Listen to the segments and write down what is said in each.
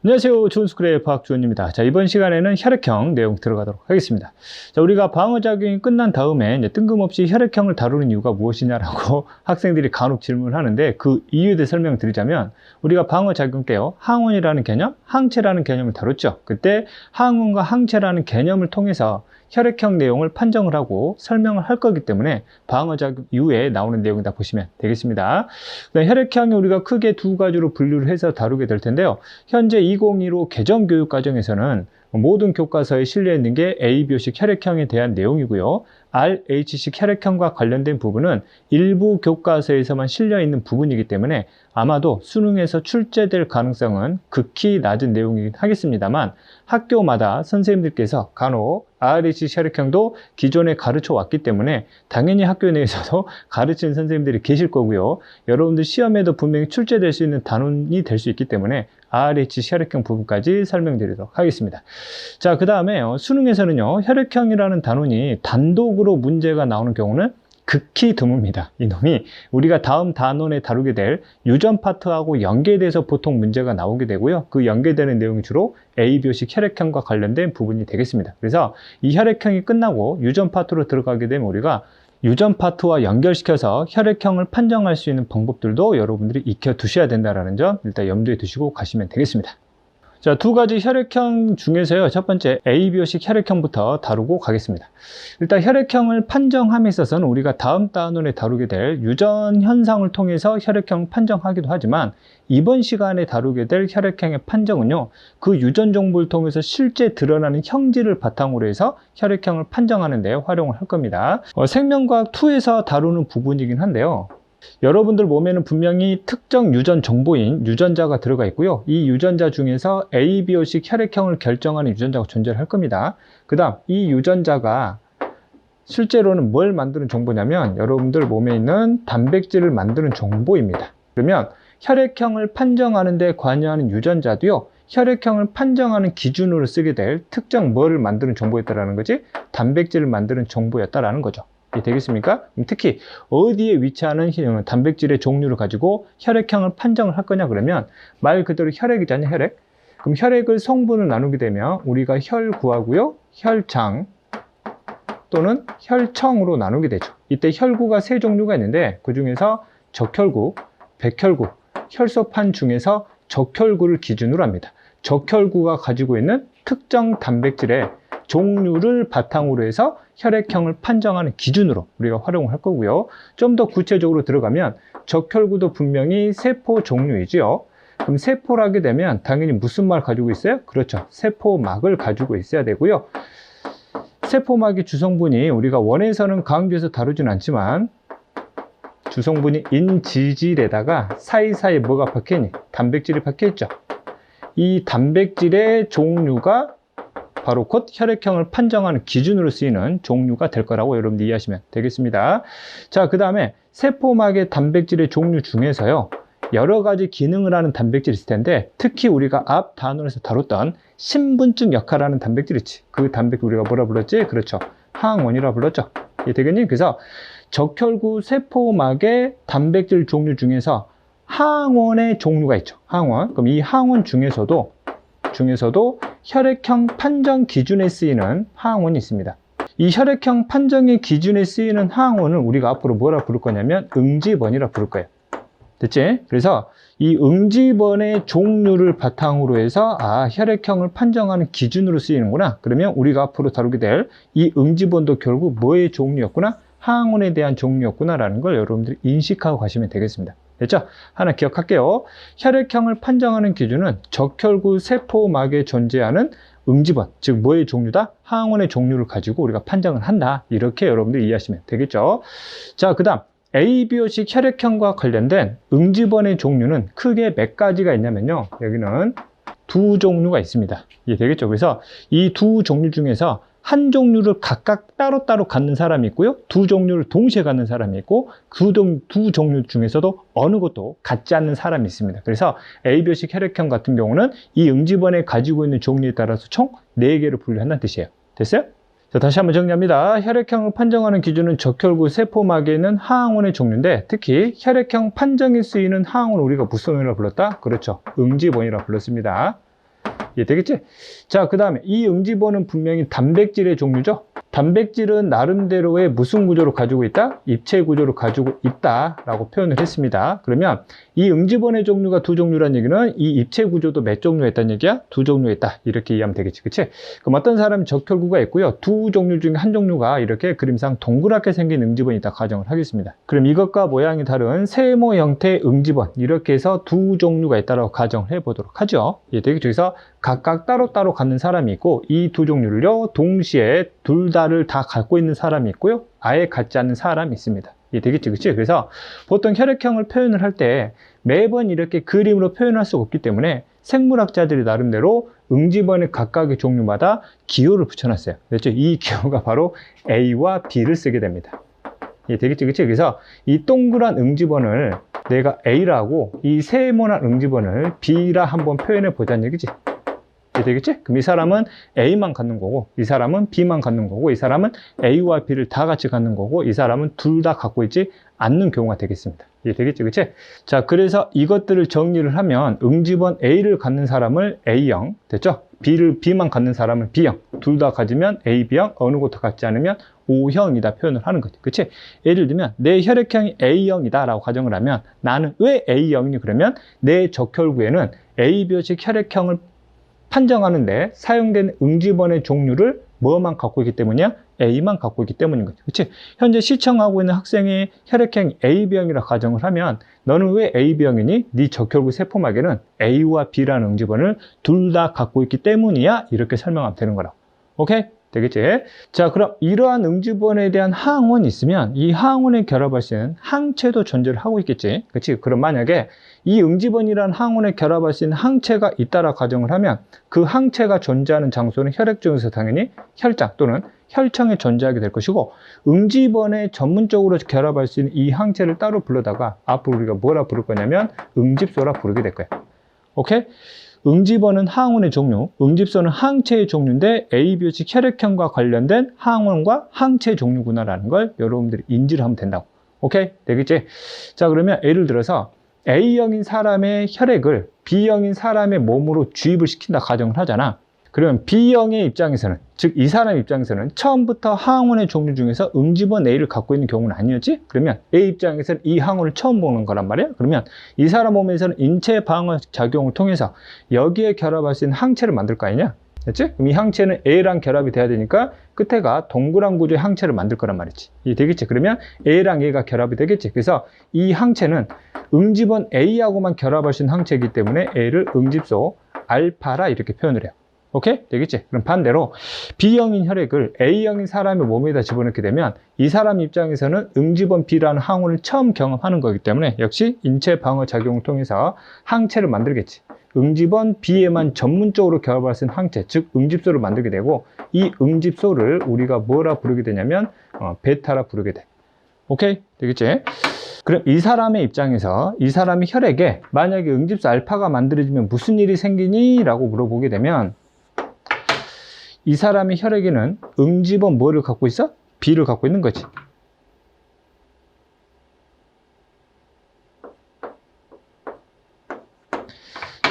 안녕하세요. 좋은스쿨의 박주원입니다. 자, 이번 시간에는 혈액형 내용 들어가도록 하겠습니다. 자, 우리가 방어작용이 끝난 다음에 이제 뜬금없이 혈액형을 다루는 이유가 무엇이냐라고 학생들이 간혹 질문을 하는데 그 이유에 대해 설명드리자면 우리가 방어작용 때요, 항원이라는 개념, 항체라는 개념을 다뤘죠. 그때 항원과 항체라는 개념을 통해서 혈액형 내용을 판정을 하고 설명을 할 거기 때문에 방어작용 이후에 나오는 내용이다 보시면 되겠습니다. 혈액형이 우리가 크게 두 가지로 분류를 해서 다루게 될 텐데요. 현재 2015 개정교육과정에서는 모든 교과서에 실려 있는 게 ABO식 혈액형에 대한 내용이고요. RH식 혈액형과 관련된 부분은 일부 교과서에서만 실려 있는 부분이기 때문에 아마도 수능에서 출제될 가능성은 극히 낮은 내용이긴 하겠습니다만 학교마다 선생님들께서 간혹 RH 혈액형도 기존에 가르쳐 왔기 때문에 당연히 학교 내에서도 가르치는 선생님들이 계실 거고요. 여러분들 시험에도 분명히 출제될 수 있는 단원이 될 수 있기 때문에 RH 혈액형 부분까지 설명드리도록 하겠습니다. 자, 그 다음에 수능에서는요, 혈액형이라는 단원이 단독으로 문제가 나오는 경우는 극히 드뭅니다. 이놈이 우리가 다음 단원에 다루게 될 유전 파트하고 연계돼서 보통 문제가 나오게 되고요. 그 연계되는 내용이 주로 ABO식 혈액형과 관련된 부분이 되겠습니다. 그래서 이 혈액형이 끝나고 유전 파트로 들어가게 되면 우리가 유전 파트와 연결시켜서 혈액형을 판정할 수 있는 방법들도 여러분들이 익혀 두셔야 된다는 점 일단 염두에 두시고 가시면 되겠습니다. 자, 두 가지 혈액형 중에서요, 첫 번째 ABO식 혈액형부터 다루고 가겠습니다. 일단 혈액형을 판정함에 있어서는 우리가 다음 단원에 다루게 될 유전 현상을 통해서 혈액형 판정하기도 하지만 이번 시간에 다루게 될 혈액형의 판정은요, 그 유전 정보를 통해서 실제 드러나는 형질을 바탕으로 해서 혈액형을 판정하는 데 활용을 할 겁니다. 생명과학 2에서 다루는 부분이긴 한데요. 여러분들 몸에는 분명히 특정 유전 정보인 유전자가 들어가 있고요. 이 유전자 중에서 ABO식 혈액형을 결정하는 유전자가 존재를 할 겁니다. 그 다음 이 유전자가 실제로는 뭘 만드는 정보냐면 여러분들 몸에 있는 단백질을 만드는 정보입니다. 그러면 혈액형을 판정하는 데 관여하는 유전자도요, 혈액형을 판정하는 기준으로 쓰게 될 특정 뭐를 만드는 정보였다라는 거지, 단백질을 만드는 정보였다라는 거죠. 되겠습니까? 특히 어디에 위치하는 단백질의 종류를 가지고 혈액형을 판정을 할 거냐 그러면 말 그대로 혈액이잖아요, 혈액. 그럼 혈액을 성분을 나누게 되면 우리가 혈구하고요, 혈장 또는 혈청으로 나누게 되죠. 이때 혈구가 세 종류가 있는데 그 중에서 적혈구, 백혈구, 혈소판 중에서 적혈구를 기준으로 합니다. 적혈구가 가지고 있는 특정 단백질의 종류를 바탕으로 해서 혈액형을 판정하는 기준으로 우리가 활용을 할 거고요. 좀 더 구체적으로 들어가면 적혈구도 분명히 세포 종류이지요. 그럼 세포를 하게 되면 당연히 무슨 말을 가지고 있어요? 그렇죠. 세포막을 가지고 있어야 되고요. 세포막의 주성분이 우리가 원에서는 강조해서 다루진 않지만 주성분이 인지질에다가 사이사이에 뭐가 박혀있니? 단백질이 박혀있죠. 이 단백질의 종류가 바로 곧 혈액형을 판정하는 기준으로 쓰이는 종류가 될 거라고 여러분들 이해하시면 되겠습니다. 자, 그 다음에 세포막의 단백질의 종류 중에서요, 여러 가지 기능을 하는 단백질이 있을 텐데 특히 우리가 앞 단원에서 다뤘던 신분증 역할하는 단백질 있지. 그 단백질 우리가 뭐라 불렀지? 그렇죠. 항원이라 불렀죠. 이해 되겠니? 그래서 적혈구 세포막의 단백질 종류 중에서 항원의 종류가 있죠. 항원. 그럼 이 항원 중에서도 혈액형 판정 기준에 쓰이는 항원이 있습니다. 이 혈액형 판정의 기준에 쓰이는 항원을 우리가 앞으로 뭐라 부를 거냐면 응지번이라 부를 거예요. 됐지? 그래서 이 응지번의 종류를 바탕으로 해서 혈액형을 판정하는 기준으로 쓰이는구나. 그러면 우리가 앞으로 다루게 될 이 응지번도 결국 뭐의 종류였구나? 항원에 대한 종류였구나 라는 걸 여러분들이 인식하고 가시면 되겠습니다. 됐죠? 하나 기억할게요. 혈액형을 판정하는 기준은 적혈구 세포막에 존재하는 응지번, 즉 뭐의 종류다? 항원의 종류를 가지고 우리가 판정을 한다. 이렇게 여러분들이 이해하시면 되겠죠? 자, 그 다음 ABO식 혈액형과 관련된 응지번의 종류는 크게 몇 가지가 있냐면요, 여기는 두 종류가 있습니다. 이해되겠죠? 그래서 이 두 종류 중에서 한 종류를 각각 따로따로 갖는 사람이 있고요, 두 종류를 동시에 갖는 사람이 있고 그 두 종류 중에서도 어느 것도 갖지 않는 사람이 있습니다. 그래서 ABO식 혈액형 같은 경우는 이 응지번에 가지고 있는 종류에 따라서 총 4개를 분류한다는 뜻이에요. 됐어요? 자, 다시 한번 정리합니다. 혈액형을 판정하는 기준은 적혈구 세포막에 있는 항원의 종류인데 특히 혈액형 판정에 쓰이는 항원을 우리가 무슨 원이라고 불렀다? 그렇죠. 응지번이라고 불렀습니다. 이해되겠지? 자, 그 다음에 이 응집원은 분명히 단백질의 종류죠. 단백질은 나름대로의 무슨 구조를 가지고 있다? 입체 구조를 가지고 있다라고 표현을 했습니다. 그러면 이 응집원의 종류가 두 종류란 얘기는 이 입체 구조도 몇 종류가 있다는 얘기야? 두 종류가 있다. 이렇게 이해하면 되겠지. 그치? 그럼 어떤 사람은 적혈구가 있고요. 두 종류 중에 한 종류가 이렇게 그림상 동그랗게 생긴 응집원이 있다 가정을 하겠습니다. 그럼 이것과 모양이 다른 세모 형태의 응집원, 이렇게 해서 두 종류가 있다라고 가정을 해보도록 하죠. 이해되겠죠? 그래서 각각 따로따로 갖는 사람이 있고, 이 두 종류를요 동시에 둘 다를 다 갖고 있는 사람이 있고요, 아예 갖지 않는 사람이 있습니다. 이해되겠지? 그치? 그래서 보통 혈액형을 표현을 할 때 매번 이렇게 그림으로 표현할 수가 없기 때문에 생물학자들이 나름대로 응집원의 각각의 종류마다 기호를 붙여놨어요. 그렇죠? 이 기호가 바로 A와 B를 쓰게 됩니다. 이해되겠지? 그치? 그래서 이 동그란 응집원을 내가 A라고, 이 세모난 응집원을 B라 한번 표현해 보자는 얘기지. 되겠지? 그럼 이 사람은 A만 갖는 거고, 이 사람은 B만 갖는 거고, 이 사람은 A와 B를 다 같이 갖는 거고, 이 사람은 둘 다 갖고 있지 않는 경우가 되겠습니다. 이해 되겠지? 그치? 자, 그래서 이것들을 정리를 하면 응집원 A를 갖는 사람을 A형, 됐죠? B만 갖는 사람은 B형, 둘 다 가지면 A, B형, 어느 것도 갖지 않으면 O형이다 표현을 하는 거지. 그치? 예를 들면 내 혈액형이 A형이다 라고 가정을 하면, 나는 왜 A형이니? 그러면 내 적혈구에는 AB식 혈액형을 판정하는데 사용된 응집원의 종류를 뭐만 갖고 있기 때문이야? A만 갖고 있기 때문인 거죠. 그치? 현재 시청하고 있는 학생의 혈액형이 AB형이라 가정을 하면, 너는 왜 AB형이니? 네 적혈구 세포막에는 A와 B라는 응집원을 둘 다 갖고 있기 때문이야. 이렇게 설명하면 되는 거라고. 오케이? 되겠지? 자, 그럼 이러한 응집원에 대한 항원이 있으면 이 항원에 결합할 수 있는 항체도 존재를 하고 있겠지. 그치? 그럼 만약에 이 응집원이라는 항원에 결합할 수 있는 항체가 있다라 가정을 하면, 그 항체가 존재하는 장소는 혈액 중에서 당연히 혈장 또는 혈청에 존재하게 될 것이고, 응집원에 전문적으로 결합할 수 있는 이 항체를 따로 불러다가 앞으로 우리가 뭐라 부를 거냐면 응집소라 부르게 될 거야. 오케이? 응집원은 항원의 종류, 응집소는 항체의 종류인데 AB식 혈액형과 관련된 항원과 항체 종류구나라는 걸 여러분들이 인지를 하면 된다고. 오케이? 되겠지? 자, 그러면 예를 들어서 A형인 사람의 혈액을 B형인 사람의 몸으로 주입을 시킨다 가정을 하잖아. 그러면 B형의 입장에서는, 즉 이 사람 입장에서는 처음부터 항원의 종류 중에서 응집원 A를 갖고 있는 경우는 아니었지? 그러면 A 입장에서는 이 항원을 처음 보는 거란 말이야. 그러면 이 사람 몸에서는 인체 방어 작용을 통해서 여기에 결합할 수 있는 항체를 만들 거 아니냐? 됐지? 그럼 이 항체는 A랑 결합이 돼야 되니까 끝에가 동그란 구조의 항체를 만들 거란 말이지. 이게 되겠지? 그러면 A랑 A가 결합이 되겠지? 그래서 이 항체는 응집원 A하고만 결합할 수 있는 항체이기 때문에 A를 응집소 알파라 이렇게 표현을 해요. 오케이? 되겠지? 그럼 반대로 B형인 혈액을 A형인 사람의 몸에다 집어넣게 되면 이 사람 입장에서는 응집원 B라는 항원을 처음 경험하는 거기 때문에 역시 인체 방어 작용을 통해서 항체를 만들겠지. 응집원 B에만 전문적으로 결합할 수 있는 항체, 즉 응집소를 만들게 되고, 이 응집소를 우리가 뭐라 부르게 되냐면 베타라 부르게 돼. 오케이? 되겠지? 그럼 이 사람의 입장에서 이 사람의 혈액에 만약에 응집소 알파가 만들어지면 무슨 일이 생기니? 라고 물어보게 되면, 이 사람의 혈액에는 응집원 뭐를 갖고 있어? B를 갖고 있는 거지.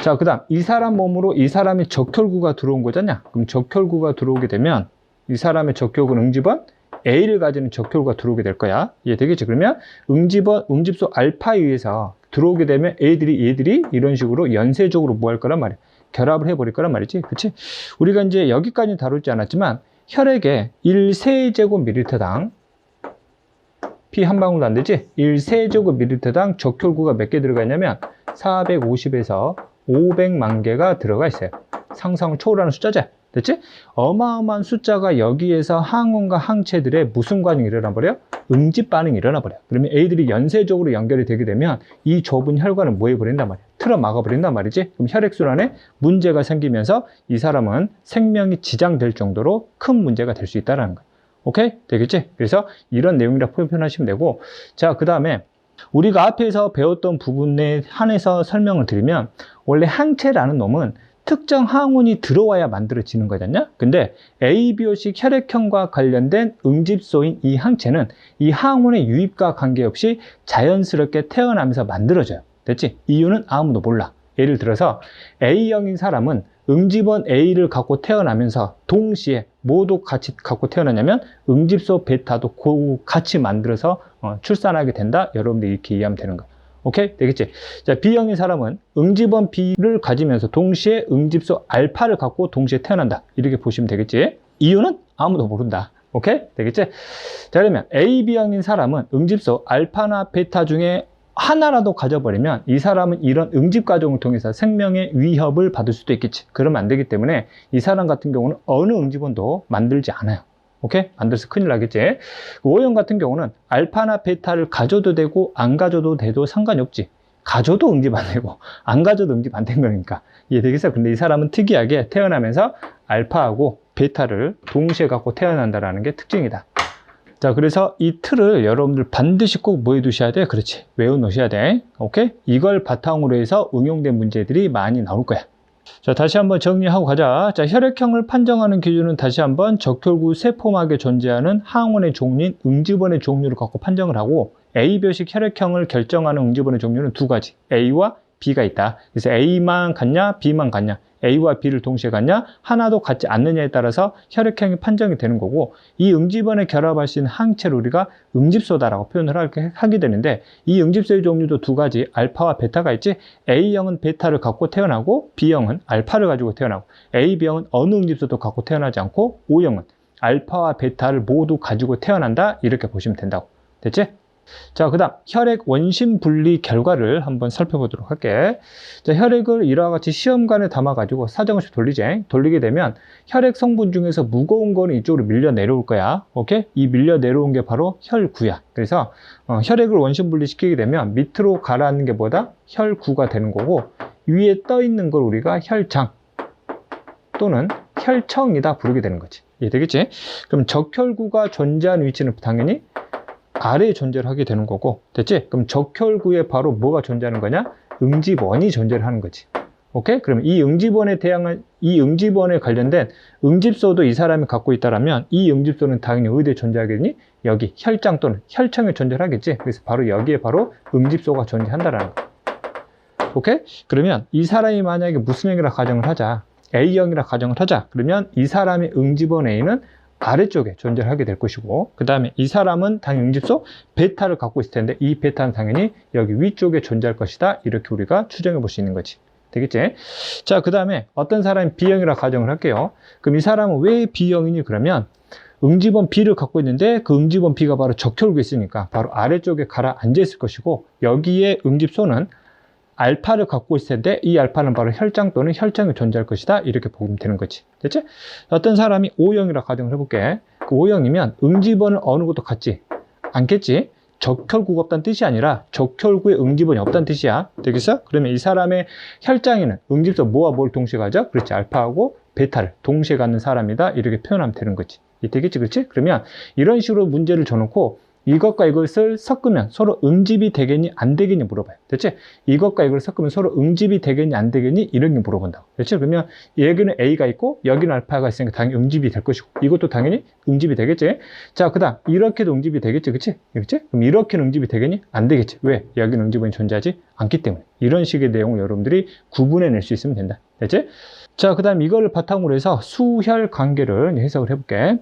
자, 그 다음 이 사람 몸으로 이 사람의 적혈구가 들어온 거잖냐. 그럼 적혈구가 들어오게 되면 이 사람의 적혈구는 응집원 A를 가지는 적혈구가 들어오게 될 거야. 이해되겠지? 그러면 응집소 알파에 의해서 들어오게 되면 얘들이 이런 식으로 연쇄적으로 뭐 할 거란 말이야? 결합을 해버릴 거란 말이지. 그치? 우리가 이제 여기까지 다루지 않았지만 혈액에 1세제곱밀리리터당 피 한 방울도 안 되지? 1세제곱밀리리터당 적혈구가 몇 개 들어가 있냐면 450에서 500만 개가 들어가 있어요. 상상을 초월하는 숫자지? 됐지? 어마어마한 숫자가 여기에서 항원과 항체들의 무슨 과정이 일어나 버려? 응집 반응이 일어나 버려. 그러면 A들이 연쇄적으로 연결이 되게 되면 이 좁은 혈관을 뭐 해버린단 말이야? 틀어 막아버린단 말이지. 그럼 혈액순환에 문제가 생기면서 이 사람은 생명이 지장될 정도로 큰 문제가 될 수 있다는 거야. 오케이? 되겠지? 그래서 이런 내용이라 표현하시면 되고, 자, 그 다음에 우리가 앞에서 배웠던 부분에 한해서 설명을 드리면, 원래 항체라는 놈은 특정 항원이 들어와야 만들어지는 거잖냐? 근데 ABO식 혈액형과 관련된 응집소인 이 항체는 이 항원의 유입과 관계없이 자연스럽게 태어나면서 만들어져요. 됐지? 이유는 아무도 몰라. 예를 들어서 A형인 사람은 응집원 A를 갖고 태어나면서 동시에 모두 같이 갖고 태어나냐면 응집소 베타도 같이 만들어서 출산하게 된다. 여러분들 이렇게 이해하면 되는 거예요. 오케이? 되겠지? 자, B형인 사람은 응집원 B를 가지면서 동시에 응집소 알파를 갖고 동시에 태어난다. 이렇게 보시면 되겠지? 이유는 아무도 모른다. 오케이? 되겠지? 자, 그러면 A, B형인 사람은 응집소 알파나 베타 중에 하나라도 가져버리면 이 사람은 이런 응집 과정을 통해서 생명의 위협을 받을 수도 있겠지. 그러면 안 되기 때문에 이 사람 같은 경우는 어느 응집원도 만들지 않아요. 오케이? 만들어서 큰일 나겠지. O형 같은 경우는 알파나 베타를 가져도 되고 안 가져도 돼도 상관이 없지. 가져도 응집 안 되고 안 가져도 응집 안 된 거니까. 이해되겠어요? 근데 이 사람은 특이하게 태어나면서 알파하고 베타를 동시에 갖고 태어난다는 게 특징이다. 자, 그래서 이 틀을 여러분들 반드시 꼭 뭐 해두셔야 돼? 그렇지. 외워놓으셔야 돼. 오케이? 이걸 바탕으로 해서 응용된 문제들이 많이 나올 거야. 자, 다시 한번 정리하고 가자. 자, 혈액형을 판정하는 기준은 다시 한번 적혈구 세포막에 존재하는 항원의 종류인 응집원의 종류를 갖고 판정을 하고 A별식 혈액형을 결정하는 응집원의 종류는 두 가지. A와 B가 있다. 그래서 A만 같냐, B만 같냐, A와 B를 동시에 같냐, 하나도 같지 않느냐에 따라서 혈액형이 판정이 되는 거고 이 응집원에 결합할 수 있는 항체를 우리가 응집소다라고 표현을 하게 되는데 이 응집소의 종류도 두 가지, 알파와 베타가 있지. A형은 베타를 갖고 태어나고 B형은 알파를 가지고 태어나고 AB형은 어느 응집소도 갖고 태어나지 않고 O형은 알파와 베타를 모두 가지고 태어난다. 이렇게 보시면 된다고. 됐지? 자, 그 다음 혈액 원심 분리 결과를 한번 살펴보도록 할게. 자, 혈액을 이와 같이 시험관에 담아 가지고 사정없이 돌리지. 돌리게 되면 혈액 성분 중에서 무거운 거는 이쪽으로 밀려 내려올 거야. 오케이? 이 밀려 내려온 게 바로 혈구야. 그래서 혈액을 원심 분리시키게 되면 밑으로 가라앉는 게 뭐다? 혈구가 되는 거고 위에 떠 있는 걸 우리가 혈장 또는 혈청이다 부르게 되는 거지. 이해되겠지? 그럼 적혈구가 존재하는 위치는 당연히 아래에 존재를 하게 되는 거고, 됐지? 그럼 적혈구에 바로 뭐가 존재하는 거냐? 응집원이 존재를 하는 거지. 오케이? 그럼 이 응집원에 관련된 응집소도 이 사람이 갖고 있다라면 이 응집소는 당연히 어디에 존재하겠니? 여기 혈장 또는 혈청에 존재를 하겠지. 그래서 바로 여기에 바로 응집소가 존재한다라는 거. 오케이? 그러면 이 사람이 만약에 무슨 형이라 가정을 하자. A형이라 가정을 하자. 그러면 이 사람의 응집원 A는 아래쪽에 존재를 하게 될 것이고 그 다음에 이 사람은 당연히 응집소 베타를 갖고 있을 텐데 이 베타는 당연히 여기 위쪽에 존재할 것이다. 이렇게 우리가 추정해 볼 수 있는 거지. 되겠지? 자, 그 다음에 어떤 사람이 B형이라 가정을 할게요. 그럼 이 사람은 왜 B형이니? 그러면 응집원 B를 갖고 있는데 그 응집원 B가 바로 적혈구에 있으니까 바로 아래쪽에 가라앉아 있을 것이고 여기에 응집소는 알파를 갖고 있을 텐데 이 알파는 바로 혈장 또는 혈청이 존재할 것이다. 이렇게 보면 되는 거지. 됐지? 어떤 사람이 O형이라 가정을 해볼게. 그 O형이면 응집원은 어느 것도 같지 않겠지? 적혈구가 없다는 뜻이 아니라 적혈구에 응집원이 없다는 뜻이야. 되겠어? 그러면 이 사람의 혈장에는 응집소 뭐와 뭘 동시에 가져? 그렇지. 알파하고 베타를 동시에 갖는 사람이다. 이렇게 표현하면 되는 거지. 되겠지? 그렇지? 그러면 이런 식으로 문제를 줘놓고 이것과 이것을 섞으면 서로 응집이 되겠니 안 되겠니 물어봐요. 됐지? 이것과 이걸 섞으면 서로 응집이 되겠니 안 되겠니 이런 게 물어본다고. 됐지? 그러면 여기는 A가 있고 여기는 알파가 있으니까 당연히 응집이 될 것이고 이것도 당연히 응집이 되겠지? 자, 그 다음 이렇게도 응집이 되겠지? 그치? 그렇지? 그럼 이렇게는 응집이 되겠니? 안 되겠지. 왜? 여기는 응집원이 존재하지 않기 때문에. 이런 식의 내용을 여러분들이 구분해낼 수 있으면 된다. 됐지? 자, 그 다음 이거를 바탕으로 해서 수혈 관계를 해석을 해볼게.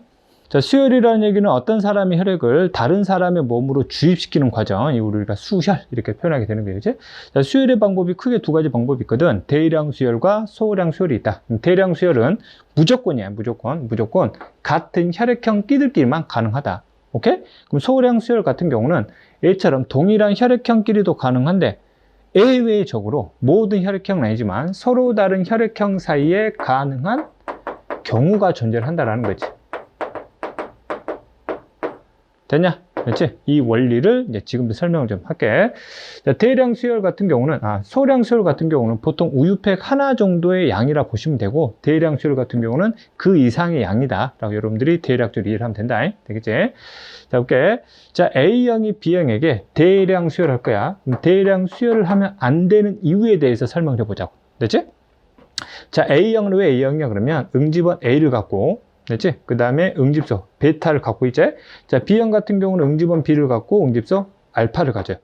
자, 수혈이라는 얘기는 어떤 사람의 혈액을 다른 사람의 몸으로 주입시키는 과정, 이 우리가 수혈 이렇게 표현하게 되는 거죠. 자, 수혈의 방법이 크게 두 가지 방법이 있거든. 대량 수혈과 소량 수혈이 있다. 대량 수혈은 무조건이야, 무조건 같은 혈액형 끼들끼리만 가능하다. 오케이? 그럼 소량 수혈 같은 경우는 얘처럼 동일한 혈액형끼리도 가능한데 예외적으로 모든 혈액형은 아니지만 서로 다른 혈액형 사이에 가능한 경우가 존재를 한다는 거지. 됐냐? 그렇지? 이 원리를 이제 지금도 설명을 좀 할게. 자, 대량 수혈 같은 경우는, 소량 수혈 같은 경우는 보통 우유팩 하나 정도의 양이라 보시면 되고, 대량 수혈 같은 경우는 그 이상의 양이다. 라고 여러분들이 대략적으로 이해를 하면 된다. 되겠지? 자, 볼게. 자, A형이 B형에게 대량 수혈할 거야. 그럼 대량 수혈을 하면 안 되는 이유에 대해서 설명을 해보자고. 됐지? 자, A형은 왜 A형이냐? 그러면 응집원 A를 갖고, 됐지? 그 다음에 응집소 베타를 갖고 있지? 자, B형 같은 경우는 응집원 B를 갖고 응집소 알파를 가져요.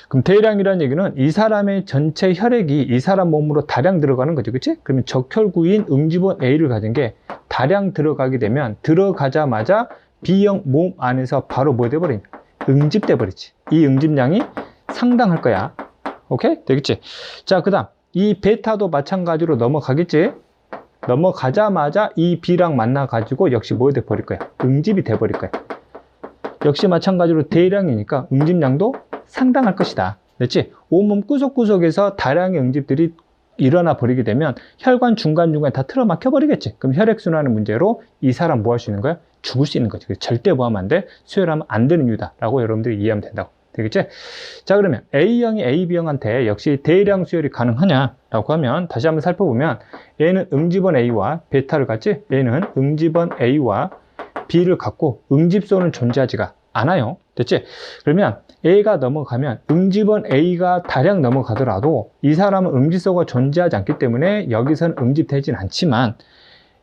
그럼 대량이라는 얘기는 이 사람의 전체 혈액이 이 사람 몸으로 다량 들어가는 거죠. 그치? 그러면 적혈구인 응집원 A를 가진 게 다량 들어가게 되면 들어가자마자 B형 몸 안에서 바로 뭐 돼버리냐? 응집돼 버리지. 이 응집량이 상당할 거야. 오케이? 되겠지? 자, 그 다음 이 베타도 마찬가지로 넘어가겠지? 넘어가자마자 이 B랑 만나가지고 역시 뭐 돼버릴 거야? 응집이 돼버릴 거야. 역시 마찬가지로 대량이니까 응집량도 상당할 것이다. 됐지? 온몸 구석구석에서 다량의 응집들이 일어나 버리게 되면 혈관 중간중간에 다 틀어막혀 버리겠지. 그럼 혈액순환의 문제로 이 사람 뭐 할 수 있는 거야? 죽을 수 있는 거지. 절대 모하면 안 돼. 수혈하면 안 되는 이유다 라고 여러분들이 이해하면 된다고. 되겠지? 자, 그러면 A형이 AB형한테 역시 대량 수혈이 가능하냐 라고 하면 다시 한번 살펴보면 A는 응집원 A와 베타를 갖지, A는 응집원 A와 B를 갖고 응집소는 존재하지가 않아요. 됐지? 그러면 A가 넘어가면 응집원 A가 다량 넘어가더라도 이 사람은 응집소가 존재하지 않기 때문에 여기서는 응집되진 않지만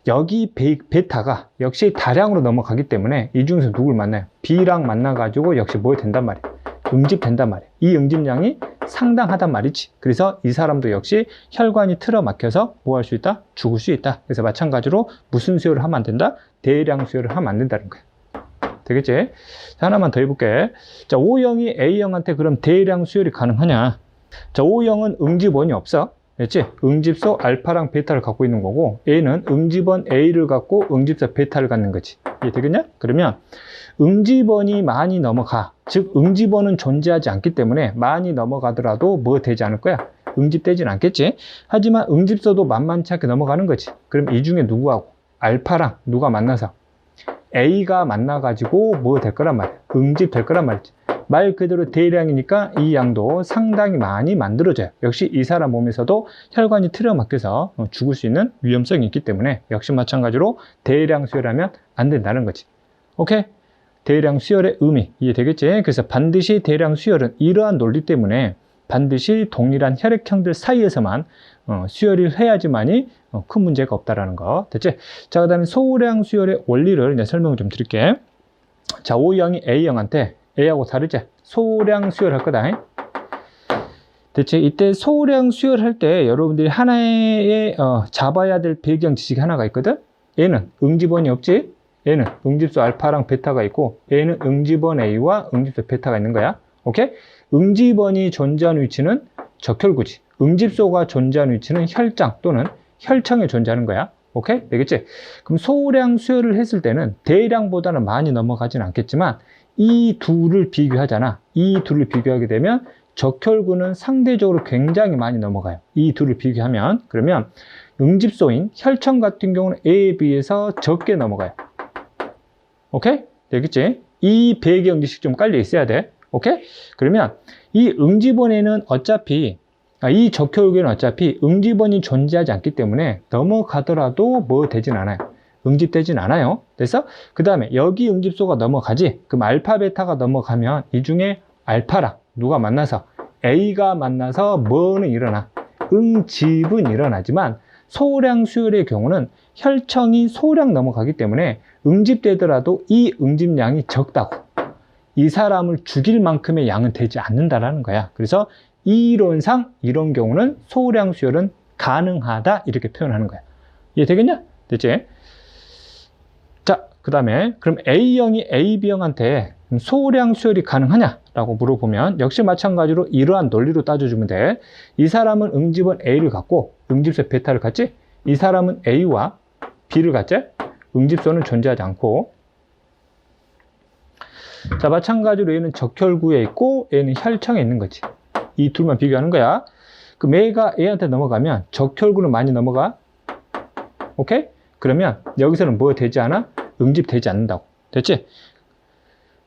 여기 베타가 역시 다량으로 넘어가기 때문에 이 중에서 누굴 만나요? B랑 만나가지고 역시 뭐 된단 말이에요? 응집된단 말이에요. 이 응집량이 상당하단 말이지. 그래서 이 사람도 역시 혈관이 틀어막혀서 뭐 할 수 있다? 죽을 수 있다. 그래서 마찬가지로 무슨 수혈을 하면 안 된다? 대량 수혈을 하면 안 된다는 거야. 되겠지? 자, 하나만 더 해볼게. 자, O형이 A형한테 그럼 대량 수혈이 가능하냐? 자, O형은 응집원이 없어. 됐지? 응집소 알파랑 베타를 갖고 있는 거고, A는 응집원 A를 갖고 응집소 베타를 갖는 거지. 이해 되겠냐? 그러면 응집원이 많이 넘어가. 즉, 응집원은 존재하지 않기 때문에 많이 넘어가더라도 뭐 되지 않을 거야? 응집되진 않겠지? 하지만 응집소도 만만치 않게 넘어가는 거지. 그럼 이 중에 누구하고? 알파랑 누가 만나서? A가 만나가지고 뭐 될 거란 말이야? 응집 될 거란 말이지. 말 그대로 대량이니까 이 양도 상당히 많이 만들어져요. 역시 이 사람 몸에서도 혈관이 틀어막혀서 죽을 수 있는 위험성이 있기 때문에 역시 마찬가지로 대량 수혈하면 안 된다는 거지. 오케이? 대량 수혈의 의미 이해되겠지? 그래서 반드시 대량 수혈은 이러한 논리 때문에 반드시 동일한 혈액형들 사이에서만 수혈을 해야지만이 큰 문제가 없다라는 거. 됐지? 자, 그 다음에 소량 수혈의 원리를 이제 설명을 좀 드릴게. 자, O형이 A형한테 A하고 다르지? 소량 수혈할 거다. 됐지? 이때 소량 수혈할 때 여러분들이 하나의 잡아야 될 배경 지식이 하나가 있거든? 얘는 응집원이 없지? 얘는 응집소 알파랑 베타가 있고 얘는 응집원 A와 응집소 베타가 있는 거야. 오케이? 응집원이 존재하는 위치는 적혈구지. 응집소가 존재하는 위치는 혈장 또는 혈청에 존재하는 거야. 오케이? 되겠지? 그럼 소량 수혈을 했을 때는 대량보다는 많이 넘어가진 않겠지만 이 둘을 비교하잖아. 이 둘을 비교하게 되면 적혈구는 상대적으로 굉장히 많이 넘어가요. 이 둘을 비교하면. 그러면 응집소인 혈청 같은 경우는 A에 비해서 적게 넘어가요. 오케이? 되겠지? 이 배경 지식 좀 깔려 있어야 돼. 오케이? 그러면 이 응집원에는 어차피 이 적혈구에는 어차피 응집원이 존재하지 않기 때문에 넘어가더라도 뭐 되진 않아요. 응집되진 않아요. 그래서 그 다음에 여기 응집소가 넘어가지. 그럼 알파 베타가 넘어가면 이 중에 알파랑 누가 만나서 A가 만나서 뭐는 일어나? 응집은 일어나지만 소량 수혈의 경우는 혈청이 소량 넘어가기 때문에 응집되더라도 이 응집량이 적다고. 이 사람을 죽일 만큼의 양은 되지 않는다라는 거야. 그래서 이론상 이런 경우는 소량 수혈은 가능하다 이렇게 표현하는 거야. 이해되겠냐? 됐지? 자, 그 다음에 그럼 A형이 AB형한테 소량 수혈이 가능하냐라고 물어보면 역시 마찬가지로 이러한 논리로 따져주면 돼. 이 사람은 응집원 A를 갖고 응집소 베타를 갖지? 이 사람은 A와 B를 갖지? 응집소는 존재하지 않고. 자, 마찬가지로 얘는 적혈구에 있고 얘는 혈청에 있는 거지. 이 둘만 비교하는 거야. 그럼 A가 A한테 넘어가면 적혈구는 많이 넘어가. 오케이? 그러면 여기서는 뭐 되지 않아? 응집되지 않는다고. 됐지?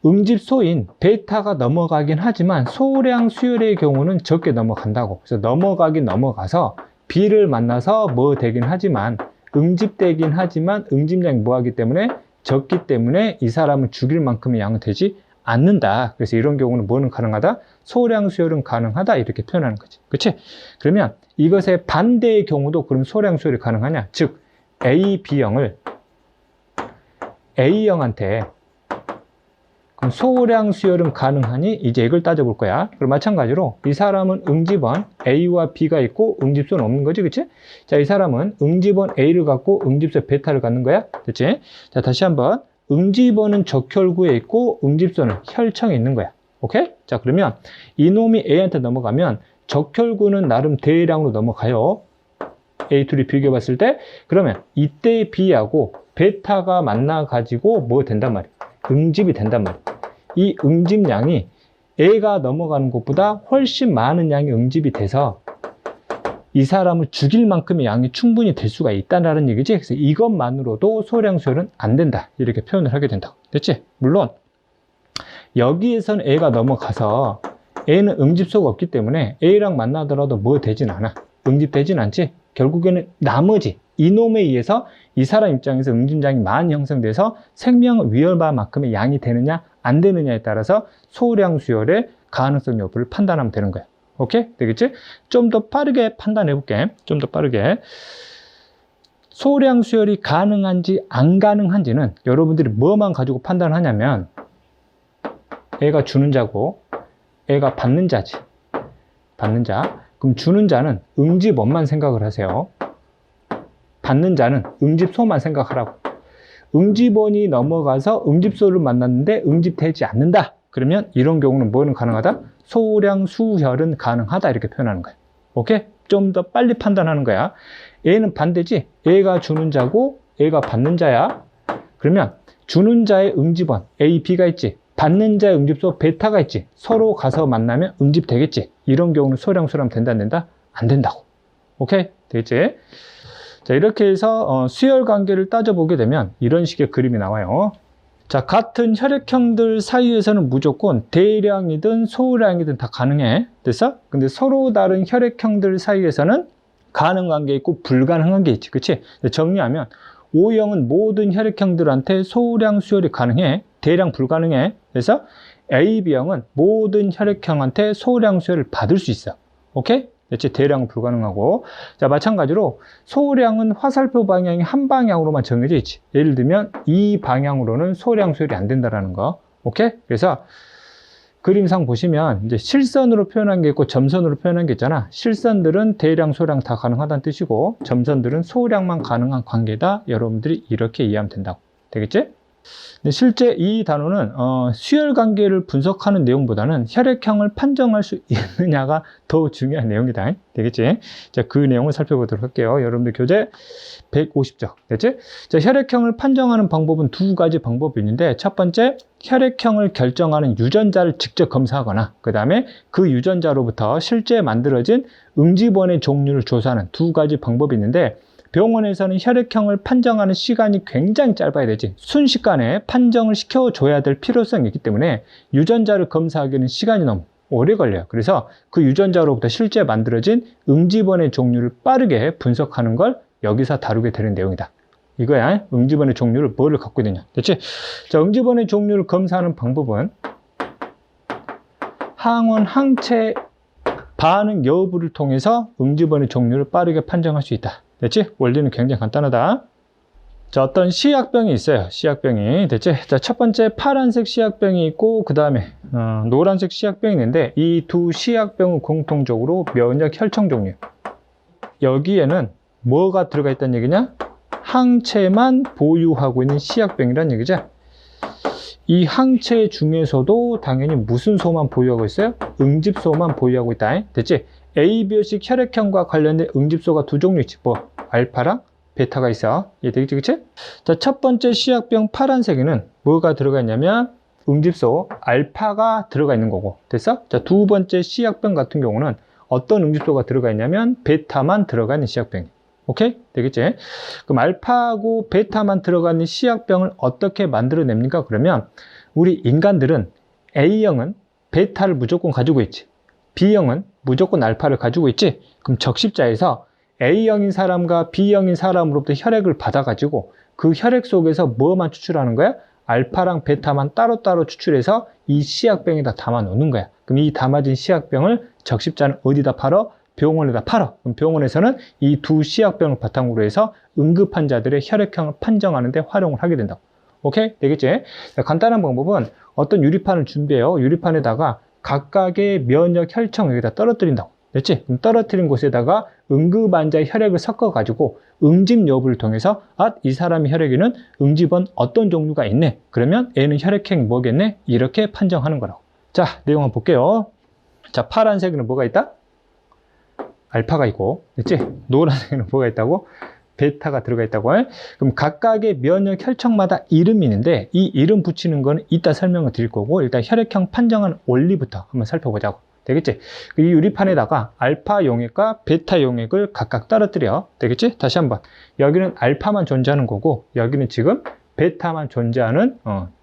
응집소인 베타가 넘어가긴 하지만 소량 수혈의 경우는 적게 넘어간다고. 그래서 넘어가긴 넘어가서 B를 만나서 뭐 되긴 하지만 응집되긴 하지만 응집량이 뭐하기 때문에 적기 때문에 이 사람을 죽일 만큼의 양은 되지 않는다. 그래서 이런 경우는 뭐는 가능하다? 소량 수혈은 가능하다 이렇게 표현하는 거지. 그렇지? 그러면 이것의 반대의 경우도 그럼 소량 수혈이 가능하냐? 즉 A, B형을 A형한테 소량 수혈은 가능하니 이제 이걸 따져볼 거야. 그럼 마찬가지로 이 사람은 응집원 A와 B가 있고 응집소는 없는 거지, 그치? 자, 이 사람은 응집원 A를 갖고 응집소 베타를 갖는 거야, 됐지? 자, 다시 한번 응집원은 적혈구에 있고 응집소는 혈청에 있는 거야. 오케이? 자, 그러면 이놈이 A한테 넘어가면 적혈구는 나름 대량으로 넘어가요. A, 둘이 비교해 봤을 때. 그러면 이때 B하고 베타가 만나가지고 뭐 된단 말이야? 응집이 된단 말이야. 이 응집량이 A가 넘어가는 것보다 훨씬 많은 양이 응집이 돼서 이 사람을 죽일 만큼의 양이 충분히 될 수가 있다는 얘기지. 그래서 이것만으로도 소량 수혈은 안 된다. 이렇게 표현을 하게 된다. 됐지? 물론 여기에서는 A가 넘어가서 A는 응집소가 없기 때문에 A랑 만나더라도 뭐 되진 않아. 응집되진 않지. 결국에는 나머지 이놈에 의해서 이 사람 입장에서 응집량이 많이 형성돼서 생명을 위협할 만큼의 양이 되느냐 안 되느냐에 따라서 소량 수혈의 가능성 여부를 판단하면 되는 거야. 오케이? 되겠지? 좀 더 빠르게 판단해 볼게. 좀 더 빠르게. 소량 수혈이 가능한지 안 가능한지는 여러분들이 뭐만 가지고 판단하냐면 애가 주는 자고 애가 받는 자지. 받는 자. 그럼 주는 자는 응집원만 생각을 하세요. 받는 자는 응집소만 생각하라고. 응집원이 넘어가서 응집소를 만났는데 응집되지 않는다. 그러면 이런 경우는 뭐는 가능하다? 소량 수혈은 가능하다. 이렇게 표현하는 거야. 오케이? 좀 더 빨리 판단하는 거야. A는 반대지. A가 주는 자고 A가 받는 자야. 그러면 주는 자의 응집원 A, B가 있지. 받는 자의 응집소 베타가 있지. 서로 가서 만나면 응집되겠지. 이런 경우는 소량 수혈하면 된다 안 된다? 안 된다고. 오케이? 되겠지? 자, 이렇게 해서 수혈 관계를 따져보게 되면 이런 식의 그림이 나와요. 자, 같은 혈액형들 사이에서는 무조건 대량이든 소량이든 다 가능해. 됐어? 근데 서로 다른 혈액형들 사이에서는 가능한 게 있고 불가능한 게 있지. 그치? 정리하면 O형은 모든 혈액형들한테 소량 수혈이 가능해. 대량 불가능해. 그래서 AB형은 모든 혈액형한테 소량 수혈을 받을 수 있어. 오케이? 대체 대량은 불가능하고. 자, 마찬가지로 소량은 화살표 방향이 한 방향으로만 정해져 있지. 예를 들면 이 방향으로는 소량 수혈이 안 된다라는 거. 오케이? 그래서 그림상 보시면 이제 실선으로 표현한 게 있고 점선으로 표현한 게 있잖아. 실선들은 대량, 소량 다 가능하다는 뜻이고 점선들은 소량만 가능한 관계다. 여러분들이 이렇게 이해하면 된다고. 되겠지? 근데 실제 이 단어는 수혈 관계를 분석하는 내용보다는 혈액형을 판정할 수 있느냐가 더 중요한 내용이다. 되겠지? 자, 그 내용을 살펴보도록 할게요. 여러분들 교재 150쪽. 됐지? 자, 혈액형을 판정하는 방법은 두 가지 방법이 있는데 첫 번째, 혈액형을 결정하는 유전자를 직접 검사하거나 그 다음에 그 유전자로부터 실제 만들어진 응집원의 종류를 조사하는 두 가지 방법이 있는데 병원에서는 혈액형을 판정하는 시간이 굉장히 짧아야 되지. 순식간에 판정을 시켜줘야 될 필요성이 있기 때문에 유전자를 검사하기에는 시간이 너무 오래 걸려요. 그래서 그 유전자로부터 실제 만들어진 응집원의 종류를 빠르게 분석하는 걸 여기서 다루게 되는 내용이다. 이거야. 응집원의 종류를 뭐를 갖고 있느냐. 됐지? 자, 응집원의 종류를 검사하는 방법은 항원, 항체 반응 여부를 통해서 응집원의 종류를 빠르게 판정할 수 있다. 됐지? 원리는 굉장히 간단하다. 자, 어떤 시약병이 있어요. 시약병이. 됐지? 자, 첫 번째 파란색 시약병이 있고 그 다음에 노란색 시약병이 있는데 이 두 시약병은 공통적으로 면역 혈청 종류. 여기에는 뭐가 들어가 있다는 얘기냐? 항체만 보유하고 있는 시약병이란 얘기죠. 이 항체 중에서도 당연히 무슨 소만 보유하고 있어요? 응집소만 보유하고 있다. 됐지? AB식 혈액형과 관련된 응집소가 두 종류 있지. 뭐 알파랑 베타가 있어. 이해되겠지? 그치? 자, 첫 번째 시약병 파란색에는 뭐가 들어가 있냐면 응집소 알파가 들어가 있는 거고. 됐어? 자, 두 번째 시약병 같은 경우는 어떤 응집소가 들어가 있냐면 베타만 들어가 있는 시약병. 오케이? 되겠지? 그럼 알파하고 베타만 들어가 있는 시약병을 어떻게 만들어냅니까? 그러면 우리 인간들은 A형은 베타를 무조건 가지고 있지. B형은 무조건 알파를 가지고 있지. 그럼 적십자에서 A형인 사람과 B형인 사람으로부터 혈액을 받아가지고 그 혈액 속에서 뭐만 추출하는 거야? 알파랑 베타만 따로따로 추출해서 이 시약병에다 담아 놓는 거야. 그럼 이 담아진 시약병을 적십자는 어디다 팔어? 병원에다 팔어. 그럼 병원에서는 이 두 시약병을 바탕으로 해서 응급 환자들의 혈액형을 판정하는 데 활용을 하게 된다고. 오케이? 되겠지? 자, 간단한 방법은 어떤 유리판을 준비해요. 유리판에다가 각각의 면역 혈청 여기다 떨어뜨린다고. 됐지? 그럼 떨어뜨린 곳에다가 응급환자의 혈액을 섞어가지고 응집 여부를 통해서 이 사람의 혈액에는 응집은 어떤 종류가 있네. 그러면 얘는 혈액형이 뭐겠네? 이렇게 판정하는 거라고. 자, 내용 한번 볼게요. 자, 파란색에는 뭐가 있다? 알파가 있고, 됐지? 노란색에는 뭐가 있다고? 베타가 들어가 있다고. 그럼 각각의 면역 혈청마다 이름이 있는데 이 이름 붙이는 거는 이따 설명을 드릴 거고, 일단 혈액형 판정하는 원리부터 한번 살펴보자고. 되겠지? 이 유리판에다가 알파 용액과 베타 용액을 각각 떨어뜨려. 되겠지? 다시 한번. 여기는 알파만 존재하는 거고, 여기는 지금 베타만 존재하는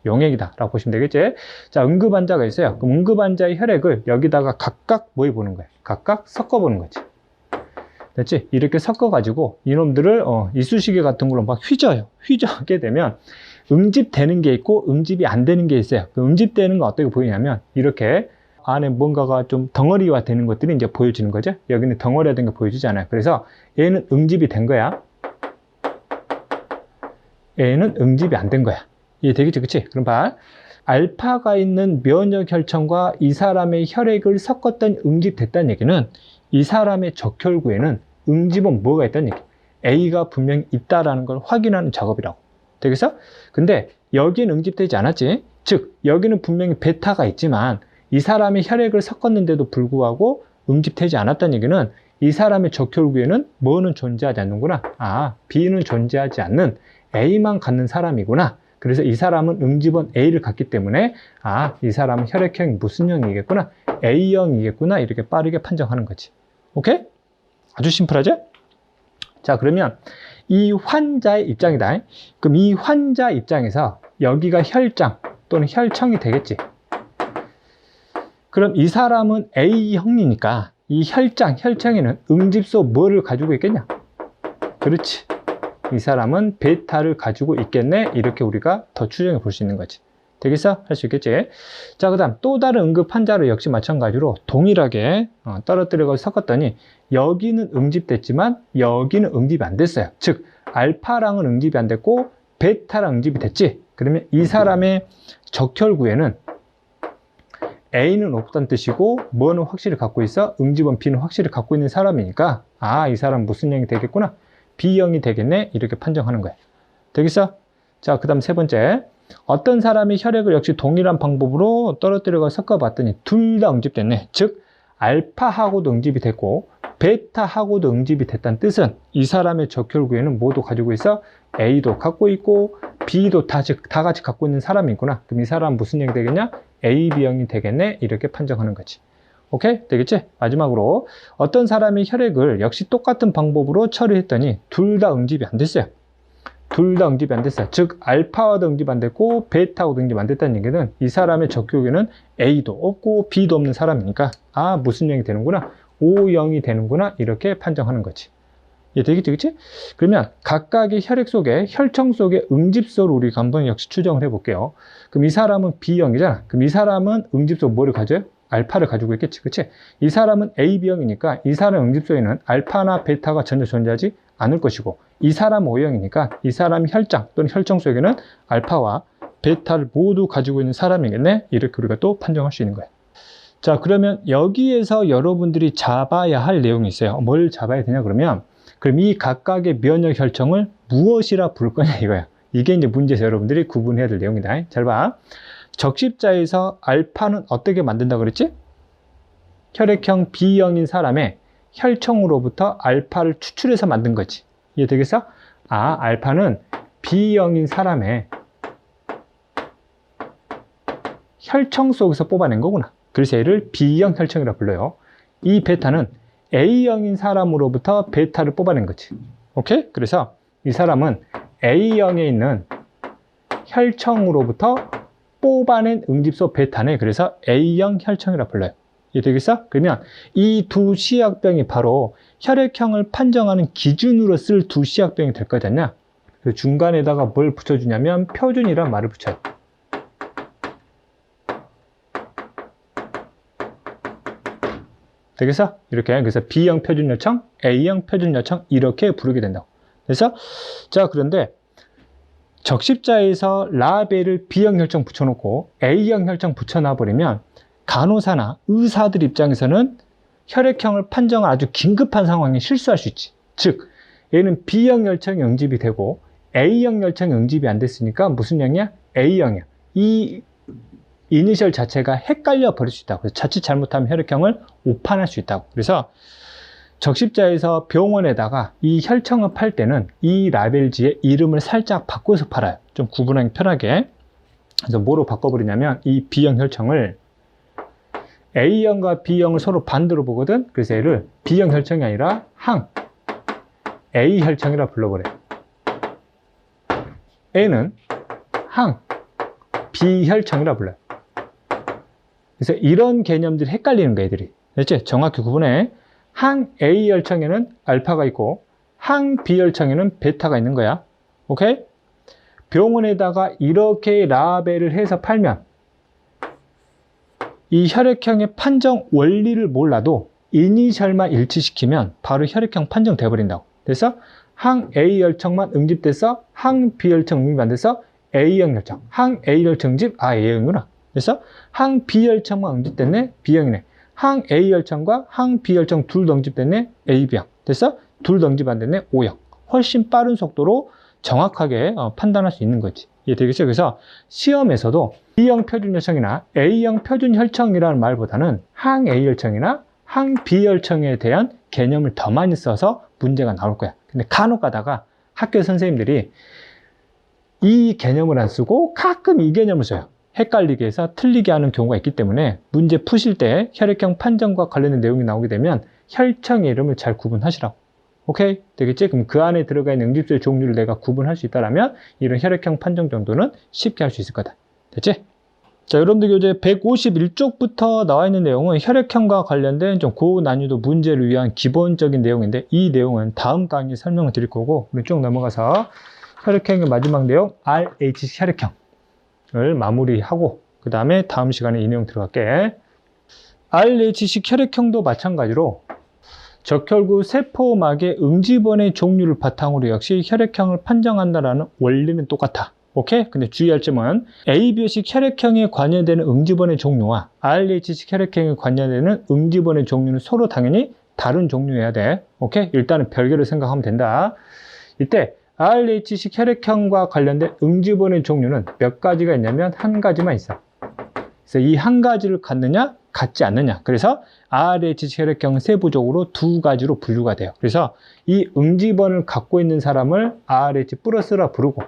용액이다 라고 보시면 되겠지? 자, 응급환자가 있어요. 그럼 응급환자의 혈액을 여기다가 각각 뭐 해보는 거예요? 각각 섞어보는 거지. 됐지? 이렇게 섞어가지고 이놈들을 이쑤시개 같은 걸로 막 휘저어요. 휘저게 되면 응집되는 게 있고 응집이 안 되는 게 있어요. 그 응집되는 건 어떻게 보이냐면 이렇게 안에 뭔가가 좀 덩어리화 되는 것들이 이제 보여지는 거죠. 여기는 덩어리화 된 게 보여지지 않아요. 그래서 얘는 응집이 된 거야. 얘는 응집이 안 된 거야. 이해 되겠지? 그치? 그럼 봐. 알파가 있는 면역 혈청과 이 사람의 혈액을 섞었던 응집됐다는 얘기는 이 사람의 적혈구에는 응집은 뭐가 있다는 얘기. A가 분명히 있다라는 걸 확인하는 작업이라고. 되겠어? 근데 여기는 응집되지 않았지. 즉 여기는 분명히 베타가 있지만 이 사람의 혈액을 섞었는데도 불구하고 응집되지 않았다는 얘기는 이 사람의 적혈구에는 뭐는 존재하지 않는구나. B는 존재하지 않는 A만 갖는 사람이구나. 그래서 이 사람은 응집원 A를 갖기 때문에 이 사람은 혈액형이 무슨 형이겠구나. A형이겠구나. 이렇게 빠르게 판정하는 거지. 오케이? 아주 심플하죠? 자, 그러면 이 환자의 입장이다. 그럼 이 환자 입장에서 여기가 혈장 또는 혈청이 되겠지. 그럼 이 사람은 A형이니까 이 혈청에는 응집소 뭐를 가지고 있겠냐? 그렇지. 이 사람은 베타를 가지고 있겠네. 이렇게 우리가 더 추정해 볼 수 있는 거지. 되겠어? 할 수 있겠지? 자, 그 다음 또 다른 응급 환자를 역시 마찬가지로 동일하게 떨어뜨리고 섞었더니 여기는 응집됐지만 여기는 응집이 안 됐어요. 즉 알파랑은 응집이 안 됐고 베타랑 응집이 됐지. 그러면 이 사람의 적혈구에는 A는 없다는 뜻이고 뭐는 확실히 갖고 있어? 응집원 B는 확실히 갖고 있는 사람이니까 이 사람 무슨 형이 되겠구나? B형이 되겠네. 이렇게 판정하는 거야. 되겠어? 자, 그 다음 세 번째. 어떤 사람이 혈액을 역시 동일한 방법으로 떨어뜨려서 섞어봤더니 둘 다 응집됐네. 즉 알파하고도 응집이 됐고 베타하고도 응집이 됐다는 뜻은 이 사람의 적혈구에는 모두 가지고 있어? A도 갖고 있고 B도 다 같이 갖고 있는 사람이구나. 그럼 이 사람은 무슨 형이 되겠냐? AB형이 되겠네. 이렇게 판정하는 거지. 오케이? 되겠지? 마지막으로 어떤 사람이 혈액을 역시 똑같은 방법으로 처리했더니 둘 다 응집이 안 됐어요. 둘 다 응집이 안 됐어요. 즉 알파와도 응집 안 됐고 베타와도 응집 안 됐다는 얘기는 이 사람의 적혈구에는 A도 없고 B도 없는 사람이니까 무슨 형이 되는구나? O형이 되는구나. 이렇게 판정하는 거지. 예, 되겠지? 그치? 그러면 각각의 혈액 속에 혈청 속에 응집소를 우리가 한번 역시 추정을 해볼게요. 그럼 이 사람은 B형이잖아. 그럼 이 사람은 응집소 뭐를 가져요? 알파를 가지고 있겠지. 그치? 이 사람은 AB형이니까 이 사람 응집소에는 알파나 베타가 전혀 존재하지 않을 것이고 이 사람 O형이니까 이 사람 혈장 또는 혈청 속에는 알파와 베타를 모두 가지고 있는 사람이겠네. 이렇게 우리가 또 판정할 수 있는 거예요. 자, 그러면 여기에서 여러분들이 잡아야 할 내용이 있어요. 뭘 잡아야 되냐 그러면 그럼 이 각각의 면역 혈청을 무엇이라 부를 거냐 이거야. 이게 이제 문제에서 여러분들이 구분해야 될 내용이다. 잘 봐. 적십자에서 알파는 어떻게 만든다 그랬지? 혈액형 B형인 사람의 혈청으로부터 알파를 추출해서 만든 거지. 이해되겠어? 알파는 B형인 사람의 혈청 속에서 뽑아낸 거구나. 그래서 얘를 B형 혈청이라 불러요. 이 베타는 A형인 사람으로부터 베타를 뽑아낸 거지. 오케이? 그래서 이 사람은 A형에 있는 혈청으로부터 뽑아낸 응집소 베타네. 그래서 A형 혈청이라 불러요. 이해되겠어? 그러면 이 두 시약병이 바로 혈액형을 판정하는 기준으로 쓸 두 시약병이 될 거잖냐? 그 중간에다가 뭘 붙여주냐면 표준이란 말을 붙여요. 되겠어? 이렇게. 그래서 B형 표준 요청, A형 표준 요청 이렇게 부르게 된다고. 그래서 자, 그런데 적십자에서 라벨을 B형 혈청 붙여놓고 A형 혈청 붙여놔버리면 간호사나 의사들 입장에서는 혈액형을 판정을 아주 긴급한 상황에 실수할 수 있지. 즉 얘는 B형 혈청이 응집이 되고 A형 혈청이 응집이 안 됐으니까 무슨 형이야? A형이야. 이 이니셜 자체가 헷갈려 버릴 수 있다고. 그래서 자칫 잘못하면 혈액형을 오판할 수 있다고. 그래서 적십자에서 병원에다가 이 혈청을 팔 때는 이 라벨지에 이름을 살짝 바꿔서 팔아요. 좀 구분하기 편하게. 그래서 뭐로 바꿔버리냐면 이 B형 혈청을 A형과 B형을 서로 반대로 보거든. 그래서 얘를 B형 혈청이 아니라 항 A 혈청이라 불러버려요. A는 항 B 혈청이라 불러요. 그래서 이런 개념들이 헷갈리는 거야, 애들이. 됐지? 정확히 구분해. 항 A 혈청에는 알파가 있고 항 B 혈청에는 베타가 있는 거야. 오케이? 병원에다가 이렇게 라벨을 해서 팔면 이 혈액형의 판정 원리를 몰라도 이니셜만 일치시키면 바로 혈액형 판정 돼버린다고. 그래서 항 A 혈청만 응집돼서 항 B 혈청 응집 안 돼서 A형 혈청, 항 A 혈청 응집, A형이구나. 그래서 항 B 혈청만 응집됐네, B형이네. 항 A 혈청과 항 B 혈청 둘 다 응집됐네, AB형. 그래서 둘 다 응집 안 됐네, O형. 훨씬 빠른 속도로 정확하게 판단할 수 있는 거지. 이해되겠죠? 그래서 시험에서도 B형 표준 혈청이나 A형 표준 혈청이라는 말보다는 항 A 혈청이나 항 B 혈청에 대한 개념을 더 많이 써서 문제가 나올 거야. 근데 간혹 가다가 학교 선생님들이 이 개념을 안 쓰고 가끔 이 개념을 써요. 헷갈리게 해서 틀리게 하는 경우가 있기 때문에 문제 푸실 때 혈액형 판정과 관련된 내용이 나오게 되면 혈청의 이름을 잘 구분하시라고. 오케이? 되겠지? 그럼 그 안에 들어가 있는 응집소의 종류를 내가 구분할 수 있다면 이런 혈액형 판정 정도는 쉽게 할 수 있을 거다. 됐지? 자, 여러분들 교재 151쪽부터 나와 있는 내용은 혈액형과 관련된 좀 고난이도 문제를 위한 기본적인 내용인데 이 내용은 다음 강의에 설명을 드릴 거고 우리 쭉 넘어가서 혈액형의 마지막 내용 RH 혈액형을 마무리하고 그 다음에 다음 시간에 이 내용 들어갈게. RH식 혈액형도 마찬가지로 적혈구 세포막의 응집원의 종류를 바탕으로 역시 혈액형을 판정한다라는 원리는 똑같아. 오케이? 근데 주의할 점은 AB식 혈액형에 관여되는 응집원의 종류와 RH식 혈액형에 관여되는 응집원의 종류는 서로 당연히 다른 종류여야 돼. 오케이? 일단은 별개로 생각하면 된다. 이때 RH식 혈액형과 관련된 응집원의 종류는 몇 가지가 있냐면 한 가지만 있어. 그래서 이 한 가지를 갖느냐, 갖지 않느냐. 그래서 RH식 혈액형은 세부적으로 두 가지로 분류가 돼요. 그래서 이 응집원을 갖고 있는 사람을 RH 플러스라 부르고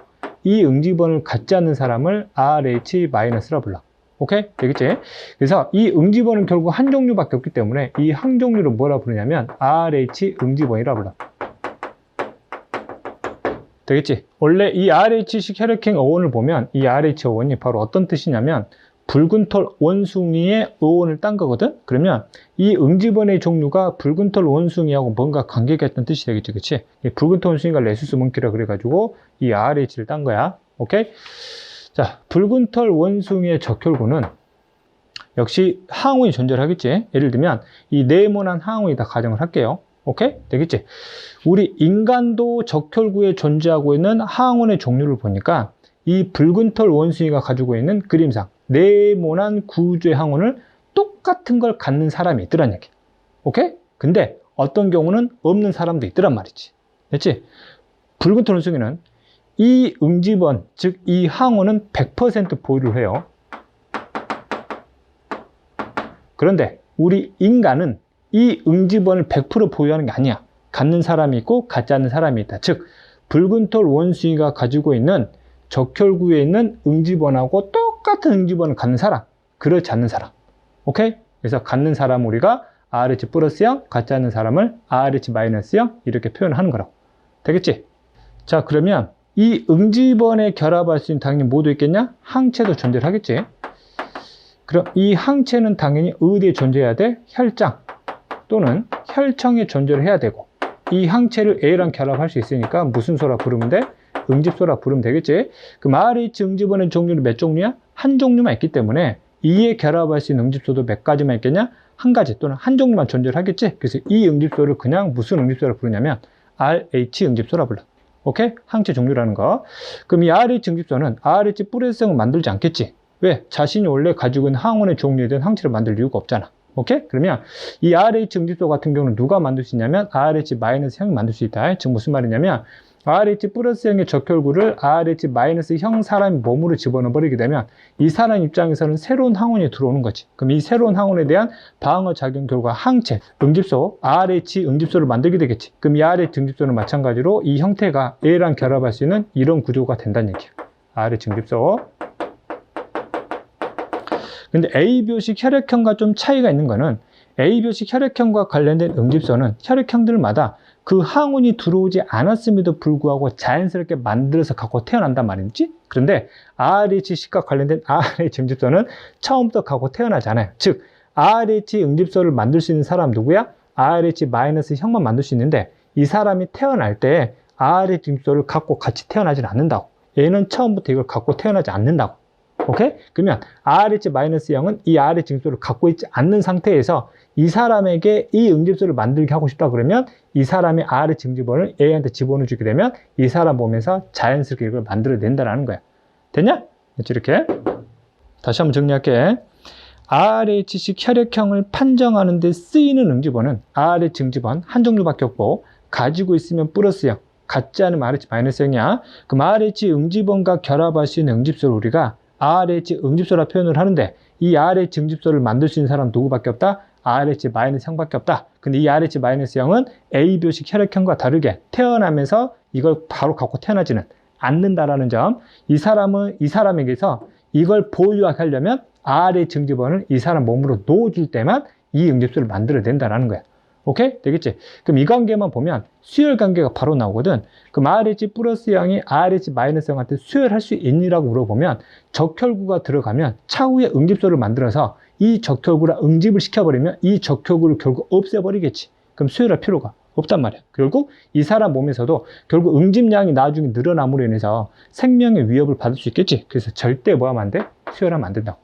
이 응집원을 갖지 않는 사람을 RH 마이너스라 불러. 오케이? 되겠지? 그래서 이 응집원은 결국 한 종류밖에 없기 때문에 이 한 종류를 뭐라 부르냐면 RH 응집원이라 불러. 되겠지? 원래 이 RH식 혈액형 어원을 보면 이 RH 어원이 바로 어떤 뜻이냐면 붉은 털 원숭이의 어원을 딴 거거든? 그러면 이 응집원의 종류가 붉은 털 원숭이하고 뭔가 관계가 있다는 뜻이 되겠지, 그치? 이 붉은 털 원숭이가 레수스 몽키라 그래가지고 이 RH를 딴 거야. 오케이? 자, 붉은 털 원숭이의 적혈구는 역시 항원이 존재를 하겠지? 예를 들면 이 네모난 항원이다 가정을 할게요. 오케이? 되겠지? 우리 인간도 적혈구에 존재하고 있는 항원의 종류를 보니까 이 붉은 털 원숭이가 가지고 있는 그림상 네모난 구조의 항원을 똑같은 걸 갖는 사람이 있더란 얘기. 오케이? 근데 어떤 경우는 없는 사람도 있더란 말이지. 됐지? 붉은 털 원숭이는 이 응집원, 즉 이 항원은 100% 보유를 해요. 그런데 우리 인간은 이 응집원을 100% 보유하는 게 아니야. 갖는 사람이 있고 갖지 않는 사람이 있다. 즉 붉은 털 원숭이가 가지고 있는 적혈구에 있는 응집원하고 똑같은 응집원을 갖는 사람, 그렇지 않는 사람. 오케이? 그래서 갖는 사람 우리가 RH 플러스형, 갖지 않는 사람을 RH 마이너스형 이렇게 표현하는 거라고. 되겠지? 자, 그러면 이 응집원에 결합할 수 있는 당연히 뭐도 있겠냐? 항체도 존재를 하겠지. 그럼 이 항체는 당연히 어디에 존재해야 돼? 혈장 또는 혈청에 존재를 해야 되고 이 항체를 A랑 결합할 수 있으니까 무슨 소라 부르면 돼? 응집소라 부르면 되겠지. 그럼 RH 응집원의 종류는 몇 종류야? 한 종류만 있기 때문에 이에 결합할 수 있는 응집소도 몇 가지만 있겠냐? 한 가지 또는 한 종류만 존재를 하겠지. 그래서 이 응집소를 그냥 무슨 응집소라 부르냐면 RH 응집소라 불러. 오케이? 항체 종류라는 거. 그럼 이 RH 응집소는 RH 뿌레스형을 만들지 않겠지. 왜? 자신이 원래 가지고 있는 항원의 종류에 대한 항체를 만들 이유가 없잖아. 오케이? 그러면 이 RH 응집소 같은 경우는 누가 만들 수 있냐면 RH-형이 만들 수 있다. 즉 무슨 말이냐면 RH 플러스형의 적혈구를 RH-형 사람의 몸으로 집어넣어 버리게 되면 이 사람 입장에서는 새로운 항원이 들어오는 거지. 그럼 이 새로운 항원에 대한 방어 작용 결과 항체, 응집소, RH 응집소를 만들게 되겠지. 그럼 이 RH 응집소는 마찬가지로 이 형태가 A랑 결합할 수 있는 이런 구조가 된다는 얘기야. RH 응집소. 근데 A교식 혈액형과 좀 차이가 있는 거는 A교식 혈액형과 관련된 응집소는 혈액형들마다 그 항원이 들어오지 않았음에도 불구하고 자연스럽게 만들어서 갖고 태어난단 말이지. 그런데 RHC과 관련된 RH 응집소는 처음부터 갖고 태어나지 않아요. 즉 RH 응집소를 만들 수 있는 사람 누구야? RH-형만 만들 수 있는데 이 사람이 태어날 때 RH 응집소를 갖고 같이 태어나지 않는다고. 얘는 처음부터 이걸 갖고 태어나지 않는다고. 오케이? 그러면 RH-형은 이 RH 응집소를 갖고 있지 않는 상태에서 이 사람에게 이 응집소를 만들게 하고 싶다 그러면 이 사람의 RH 응집원을 A한테 집어넣어 주게 되면 이 사람 몸에서 자연스럽게 이걸 만들어낸다는 거야. 됐냐? 이렇게. 다시 한번 정리할게. RH식 혈액형을 판정하는 데 쓰이는 응집원은 RH 응집원 한 종류밖에 없고 가지고 있으면 플러스형, 갖지 않으면 RH-형이야. 그럼 RH 응집원과 결합할 수 있는 응집소를 우리가 RH 응집소라 표현을 하는데 이 RH 응집소를 만들 수 있는 사람 누구밖에 없다? RH-형밖에 없다. 근데 이 RH-형은 A교식 혈액형과 다르게 태어나면서 이걸 바로 갖고 태어나지는 않는다라는 점. 이 사람에게서 이걸 보유하려면 RH 응집원을 이 사람 몸으로 넣어줄 때만 이 응집소를 만들어낸다라는 거야. 오케이? 되겠지? 그럼 이 관계만 보면 수혈 관계가 바로 나오거든. 그럼 RH 플러스형이 RH-형한테 수혈할 수 있니라고 물어보면 적혈구가 들어가면 차후에 응집소를 만들어서 이 적혈구를 응집을 시켜버리면 이 적혈구를 결국 없애버리겠지. 그럼 수혈할 필요가 없단 말이야. 결국 이 사람 몸에서도 결국 응집량이 나중에 늘어남으로 인해서 생명의 위협을 받을 수 있겠지. 그래서 절대 뭐 하면 안 돼? 수혈하면 안 된다고.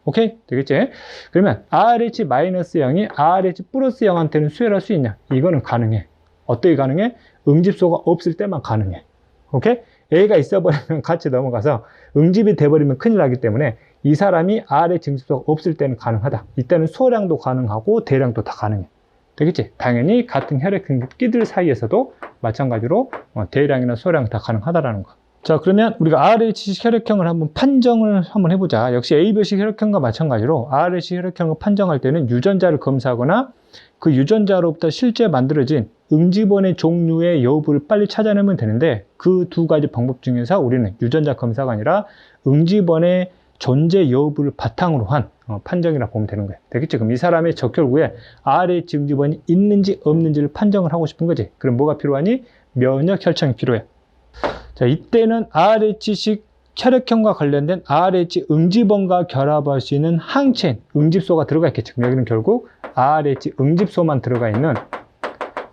오케이? 되겠지? 그러면 RH-형이 RH 플러스형한테는 수혈할 수 있냐? 이거는 가능해. 어떻게 가능해? 응집소가 없을 때만 가능해. 오케이? A가 있어버리면 같이 넘어가서 응집이 돼버리면 큰일 나기 때문에 이 사람이 RH 응집소가 없을 때는 가능하다. 이때는 소량도 가능하고 대량도 다 가능해. 되겠지? 당연히 같은 혈액끼들 사이에서도 마찬가지로 대량이나 소량 다 가능하다라는 거. 자, 그러면 우리가 RH식 혈액형을 한번 판정을 한번 해보자. 역시 A별식 혈액형과 마찬가지로 RH 혈액형을 판정할 때는 유전자를 검사하거나 그 유전자로부터 실제 만들어진 응집원의 종류의 여부를 빨리 찾아내면 되는데 그 두 가지 방법 중에서 우리는 유전자 검사가 아니라 응집원의 존재 여부를 바탕으로 한 판정이라 보면 되는 거예요. 되겠죠? 그럼 이 사람의 적혈구에 RH 응집원이 있는지 없는지를 판정을 하고 싶은 거지. 그럼 뭐가 필요하니? 면역 혈청이 필요해. 자, 이때는 RH식 혈액형과 관련된 RH 응집원과 결합할 수 있는 항체인 응집소가 들어가 있겠죠. 그럼 여기는 결국 RH 응집소만 들어가 있는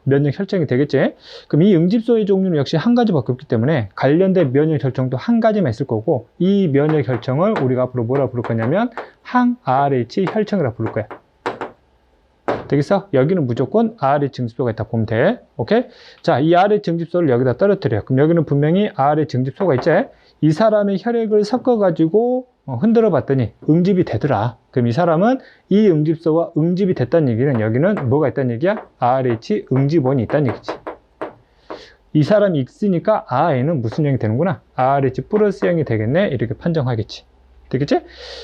면역 혈청이 되겠지. 그럼 이 응집소의 종류는 역시 한 가지밖에 없기 때문에 관련된 면역 혈청도 한 가지만 있을 거고 이 면역 혈청을 우리가 앞으로 뭐라 부를 거냐면 항 RH 혈청이라고 부를 거야. 되겠어? 여기는 무조건 RH 응집소가 있다 보면 돼. 오케이? 자, 이 RH 응집소를 여기다 떨어뜨려. 그럼 여기는 분명히 RH 응집소가 있지? 이 사람의 혈액을 섞어가지고 흔들어 봤더니 응집이 되더라. 그럼 이 사람은 이 응집소와 응집이 됐다는 얘기는 여기는 뭐가 있다는 얘기야? RH 응집원이 있다는 얘기지. 이 사람이 있으니까 얘는 무슨 형이 되는구나? RH 플러스형이 되겠네? 이렇게 판정하겠지. 되겠지?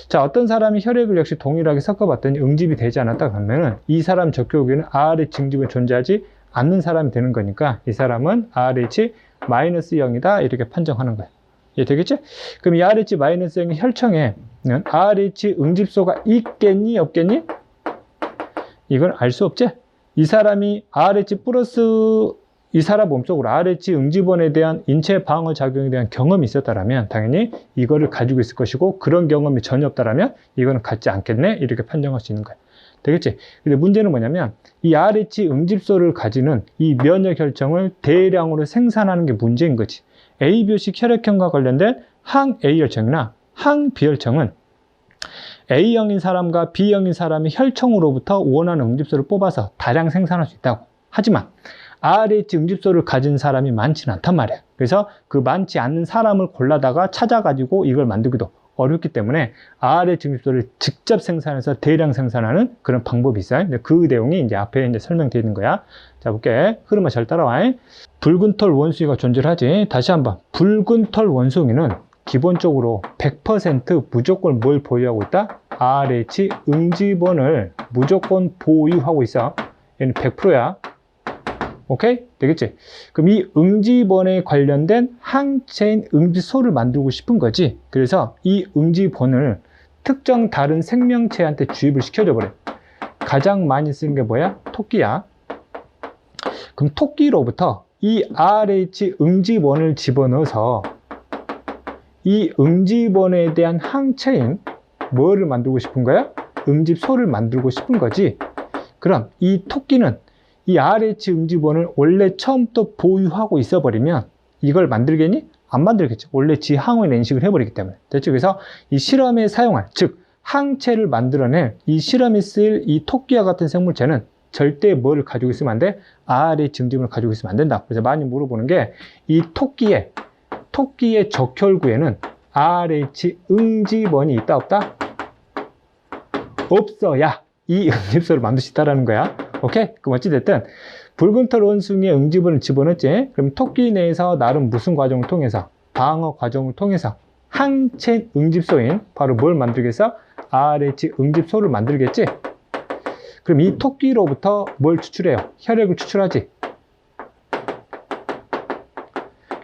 자, 어떤 사람이 혈액을 역시 동일하게 섞어봤더니 응집이 되지 않았다 그러면은 이 사람 적혈구에는 RH 응집은 존재하지 않는 사람이 되는 거니까 이 사람은 RH-형이다 이렇게 판정하는 거야. 예, 되겠지? 그럼 이 RH-형의 혈청에는 RH 응집소가 있겠니 없겠니? 이건 알 수 없지? 이 사람이 RH 플러스 이 사람 몸속으로 RH 응집원에 대한 인체 방어 작용에 대한 경험이 있었다라면 당연히 이거를 가지고 있을 것이고 그런 경험이 전혀 없다라면 이거는 갖지 않겠네 이렇게 판정할 수 있는 거야. 되겠지? 근데 문제는 뭐냐면 이 RH 응집소를 가지는 이 면역 혈청을 대량으로 생산하는 게 문제인 거지. A별식 혈액형과 관련된 항 A 혈청이나 항 B 혈청은 A형인 사람과 B형인 사람의 혈청으로부터 원하는 응집소를 뽑아서 다량 생산할 수 있다고. 하지만 RH 응집소를 가진 사람이 많지는 않단 말이야. 그래서 그 많지 않은 사람을 골라다가 찾아가지고 이걸 만들기도 어렵기 때문에 RH 응집소를 직접 생산해서 대량 생산하는 그런 방법이 있어요. 그 내용이 이제 앞에 이제 설명되어 있는 거야. 자, 볼게. 흐름을 잘 따라와. 붉은 털 원숭이가 존재하지. 다시 한번. 붉은 털 원숭이는 기본적으로 100% 무조건 뭘 보유하고 있다? RH 응집원을 무조건 보유하고 있어. 얘는 100%야. 오케이? 되겠지? 그럼 이 응집원에 관련된 항체인 응집소를 만들고 싶은 거지. 그래서 이 응집원을 특정 다른 생명체한테 주입을 시켜줘 버려. 가장 많이 쓰는 게 뭐야? 토끼야. 그럼 토끼로부터 이 RH 응집원을 집어넣어서 이 응집원에 대한 항체인 뭐를 만들고 싶은 거야? 응집소를 만들고 싶은 거지. 그럼 이 토끼는 이 RH 응집원을 원래 처음부터 보유하고 있어 버리면 이걸 만들겠니? 안 만들겠지. 원래 지 항원에 인식을 해버리기 때문에. 됐죠? 그래서 이 실험에 사용할, 즉 항체를 만들어낼 이 실험에 쓰일 이 토끼와 같은 생물체는 절대 뭐를 가지고 있으면 안 돼? RH 응집원을 가지고 있으면 안 된다. 그래서 많이 물어보는 게 이 토끼의 적혈구에는 RH 응집원이 있다 없다? 없어야 이 응집소를 만들 수 있다는 거야. 오케이? 그럼 어찌됐든 붉은 털 원숭이의 응집원을 집어넣었지. 그럼 토끼 내에서 나름 무슨 과정을 통해서? 방어 과정을 통해서 항체 응집소인 바로 뭘 만들겠어? RH 응집소를 만들겠지. 그럼 이 토끼로부터 뭘 추출해요? 혈액을 추출하지.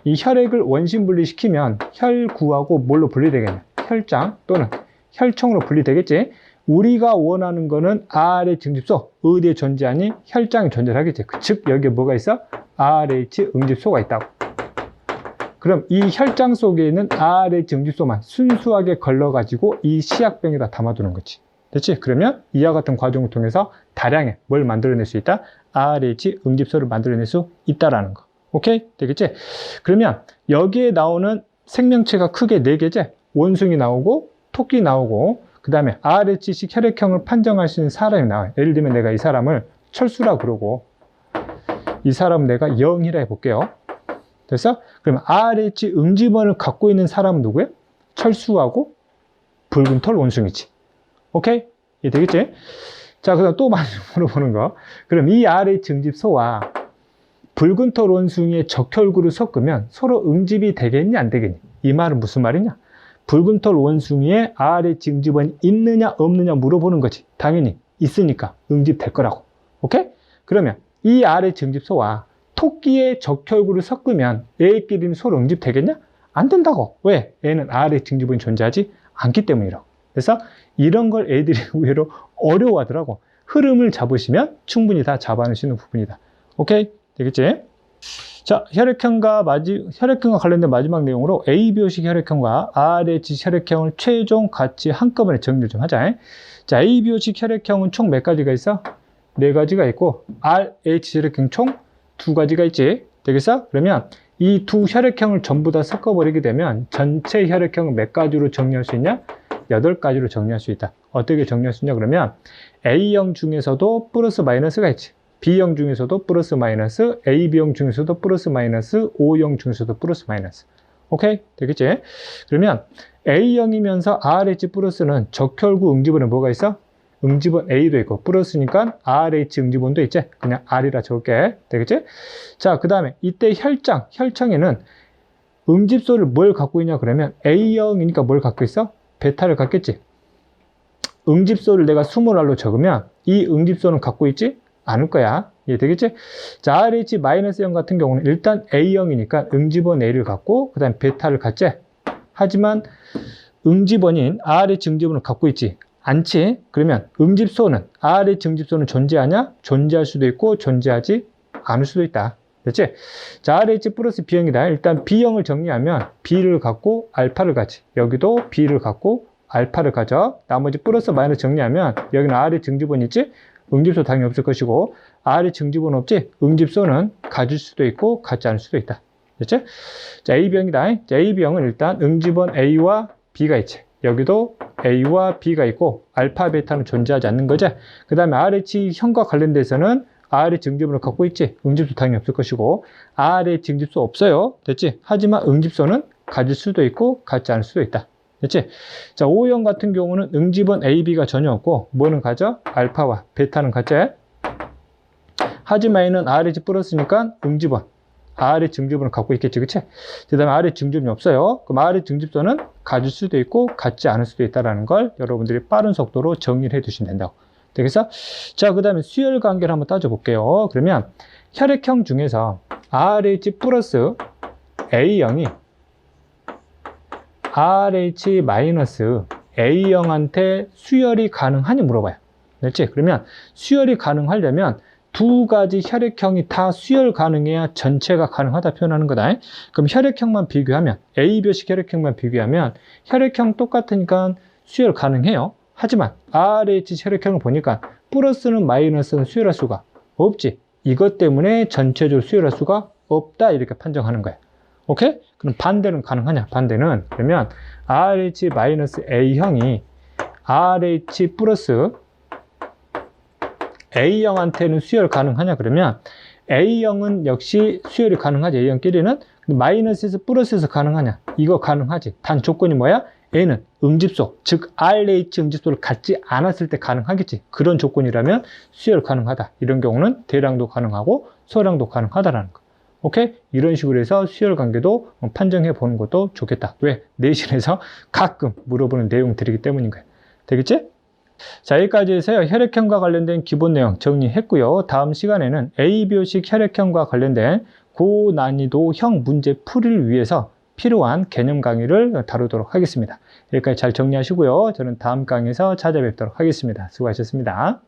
이 혈액을 원심 분리시키면 혈구하고 뭘로 분리되겠냐? 혈장 또는 혈청으로 분리되겠지. 우리가 원하는 거는 RH 응집소, 어디에 존재하니? 혈장에 존재하겠지. 즉 여기에 뭐가 있어? RH 응집소가 있다고. 그럼 이 혈장 속에 있는 RH 응집소만 순수하게 걸러가지고 이 시약병에다 담아두는 거지. 됐지? 그러면 이와 같은 과정을 통해서 다량의 뭘 만들어낼 수 있다? RH 응집소를 만들어낼 수 있다라는 거. 오케이? 되겠지? 그러면 여기에 나오는 생명체가 크게 4개지? 원숭이 나오고 토끼 나오고 그 다음에 RH식 혈액형을 판정할 수 있는 사람이 나와요. 예를 들면 내가 이 사람을 철수라 그러고 이 사람은 내가 0이라 해볼게요. 됐어? 그러면 RH 응집원을 갖고 있는 사람은 누구예요? 철수하고 붉은 털 원숭이지. 오케이? 이해 되겠지? 자, 그 다음 또 많이 물어보는 거. 그럼 이 RH 응집소와 붉은 털 원숭이의 적혈구를 섞으면 서로 응집이 되겠니? 안 되겠니? 이 말은 무슨 말이냐? 붉은 털 원숭이에 RH 응집원이 있느냐 없느냐 물어보는 거지. 당연히 있으니까 응집될 거라고. 오케이? 그러면 이 RH 응집소와 토끼의 적혈구를 섞으면 얘끼리는 서로 응집되겠냐? 안 된다고. 왜? 얘는 RH 응집원이 존재하지 않기 때문이라고. 그래서 이런 걸 애들이 의외로 어려워하더라고. 흐름을 잡으시면 충분히 다 잡아낼 수 있는 부분이다. 오케이? 되겠지? 자, 혈액형과 관련된 마지막 내용으로 ABO식 혈액형과 RH 혈액형을 최종 같이 한꺼번에 정리를 좀 하자. 자, ABO식 혈액형은 총 몇 가지가 있어? 4가지가 있고 RH 혈액형 총 2가지가 있지. 되겠어? 그러면 이 두 혈액형을 전부 다 섞어버리게 되면 전체 혈액형을 몇 가지로 정리할 수 있냐? 8가지로 정리할 수 있다. 어떻게 정리할 수 있냐? 그러면 A형 중에서도 플러스 마이너스가 있지. B형 중에서도 플러스 마이너스, AB형 중에서도 플러스 마이너스, O형 중에서도 플러스 마이너스. 오케이? 되겠지? 그러면 A형이면서 RH 플러스는 적혈구 응집원에 뭐가 있어? 응집원 A도 있고 플러스니까 RH 응집원도 있지? 그냥 R이라 적을게. 되겠지? 자, 그 다음에 이때 혈청에는 응집소를 뭘 갖고 있냐 그러면 A형이니까 뭘 갖고 있어? 베타를 갖겠지? 응집소를 내가 20알로 적으면 이 응집소는 갖고 있지? 않을 거야. 이해 되겠지? 자, RH-형 같은 경우는 일단 A형이니까 응집원 A를 갖고 그 다음에 베타를 갖지? 하지만 응집원인 RH 응집원을 갖고 있지 않지? 그러면 응집소는 RH 응집소는 존재하냐? 존재할 수도 있고 존재하지 않을 수도 있다. 됐지? 자, RH 플러스 B형이다. 일단 B형을 정리하면 B를 갖고 알파를 가지. 여기도 B를 갖고 알파를 가져. 나머지 플러스 마이너스 정리하면 여기는 RH 응집원이 있지? 응집소 당연히 없을 것이고 RH 응집원 없지? 응집소는 가질 수도 있고 갖지 않을 수도 있다. 됐지? 자, A병이다. 자, A병은 일단 응집원 A와 B가 있지. 여기도 A와 B가 있고 알파, 베타는 존재하지 않는 거지. 그 다음에 RH형과 관련돼서는 R의 증집을 갖고 있지? 응집수 당연히 없을 것이고, R의 증집수 없어요. 됐지? 하지만 응집수는 가질 수도 있고 갖지 않을 수도 있다. 됐지? 자, O형 같은 경우는 응집은 A, B가 전혀 없고 뭐는 가져? 알파와 베타는 가져. 하지만 A는 R의 집 플러스니까 응집은 R의 증집을 갖고 있겠지, 그치? 그 다음에 R의 증집이 없어요. 그럼 R의 증집수는 가질 수도 있고 갖지 않을 수도 있다는 걸 여러분들이 빠른 속도로 정리를 해 두시면 된다고. 되겠어? 자, 그 다음에 수열 관계를 한번 따져볼게요. 그러면 혈액형 중에서 RH 플러스 A형이 RH 마이너스 A형한테 수열이 가능하니 물어봐요. 됐지? 그러면 수열이 가능하려면 두 가지 혈액형이 다 수열 가능해야 전체가 가능하다 표현하는 거다. 그럼 혈액형만 비교하면, A별식 혈액형만 비교하면 혈액형 똑같으니까 수열 가능해요. 하지만 RH 혈액형을 보니까 플러스는 마이너스는 수열할 수가 없지. 이것 때문에 전체적으로 수열할 수가 없다 이렇게 판정하는 거야. 오케이? 그럼 반대는 가능하냐? 반대는 그러면 RH 마이너스 A형이 RH 플러스 A형한테는 수열 가능하냐? 그러면 A형은 역시 수열이 가능하지. A형끼리는 마이너스에서 플러스에서 가능하냐? 이거 가능하지. 단 조건이 뭐야? A는 응집소, 즉 RH 응집소를 갖지 않았을 때 가능하겠지. 그런 조건이라면 수열 가능하다. 이런 경우는 대량도 가능하고 소량도 가능하다라는 거. 오케이? 이런 식으로 해서 수열 관계도 판정해 보는 것도 좋겠다. 왜? 내신에서 가끔 물어보는 내용들이기 때문인 거야. 되겠지? 자, 여기까지 해서요. 혈액형과 관련된 기본 내용 정리했고요. 다음 시간에는 A별식 혈액형과 관련된 고난이도형 문제 풀이를 위해서 필요한 개념 강의를 다루도록 하겠습니다. 여기까지 잘 정리하시고요. 저는 다음 강의에서 찾아뵙도록 하겠습니다. 수고하셨습니다.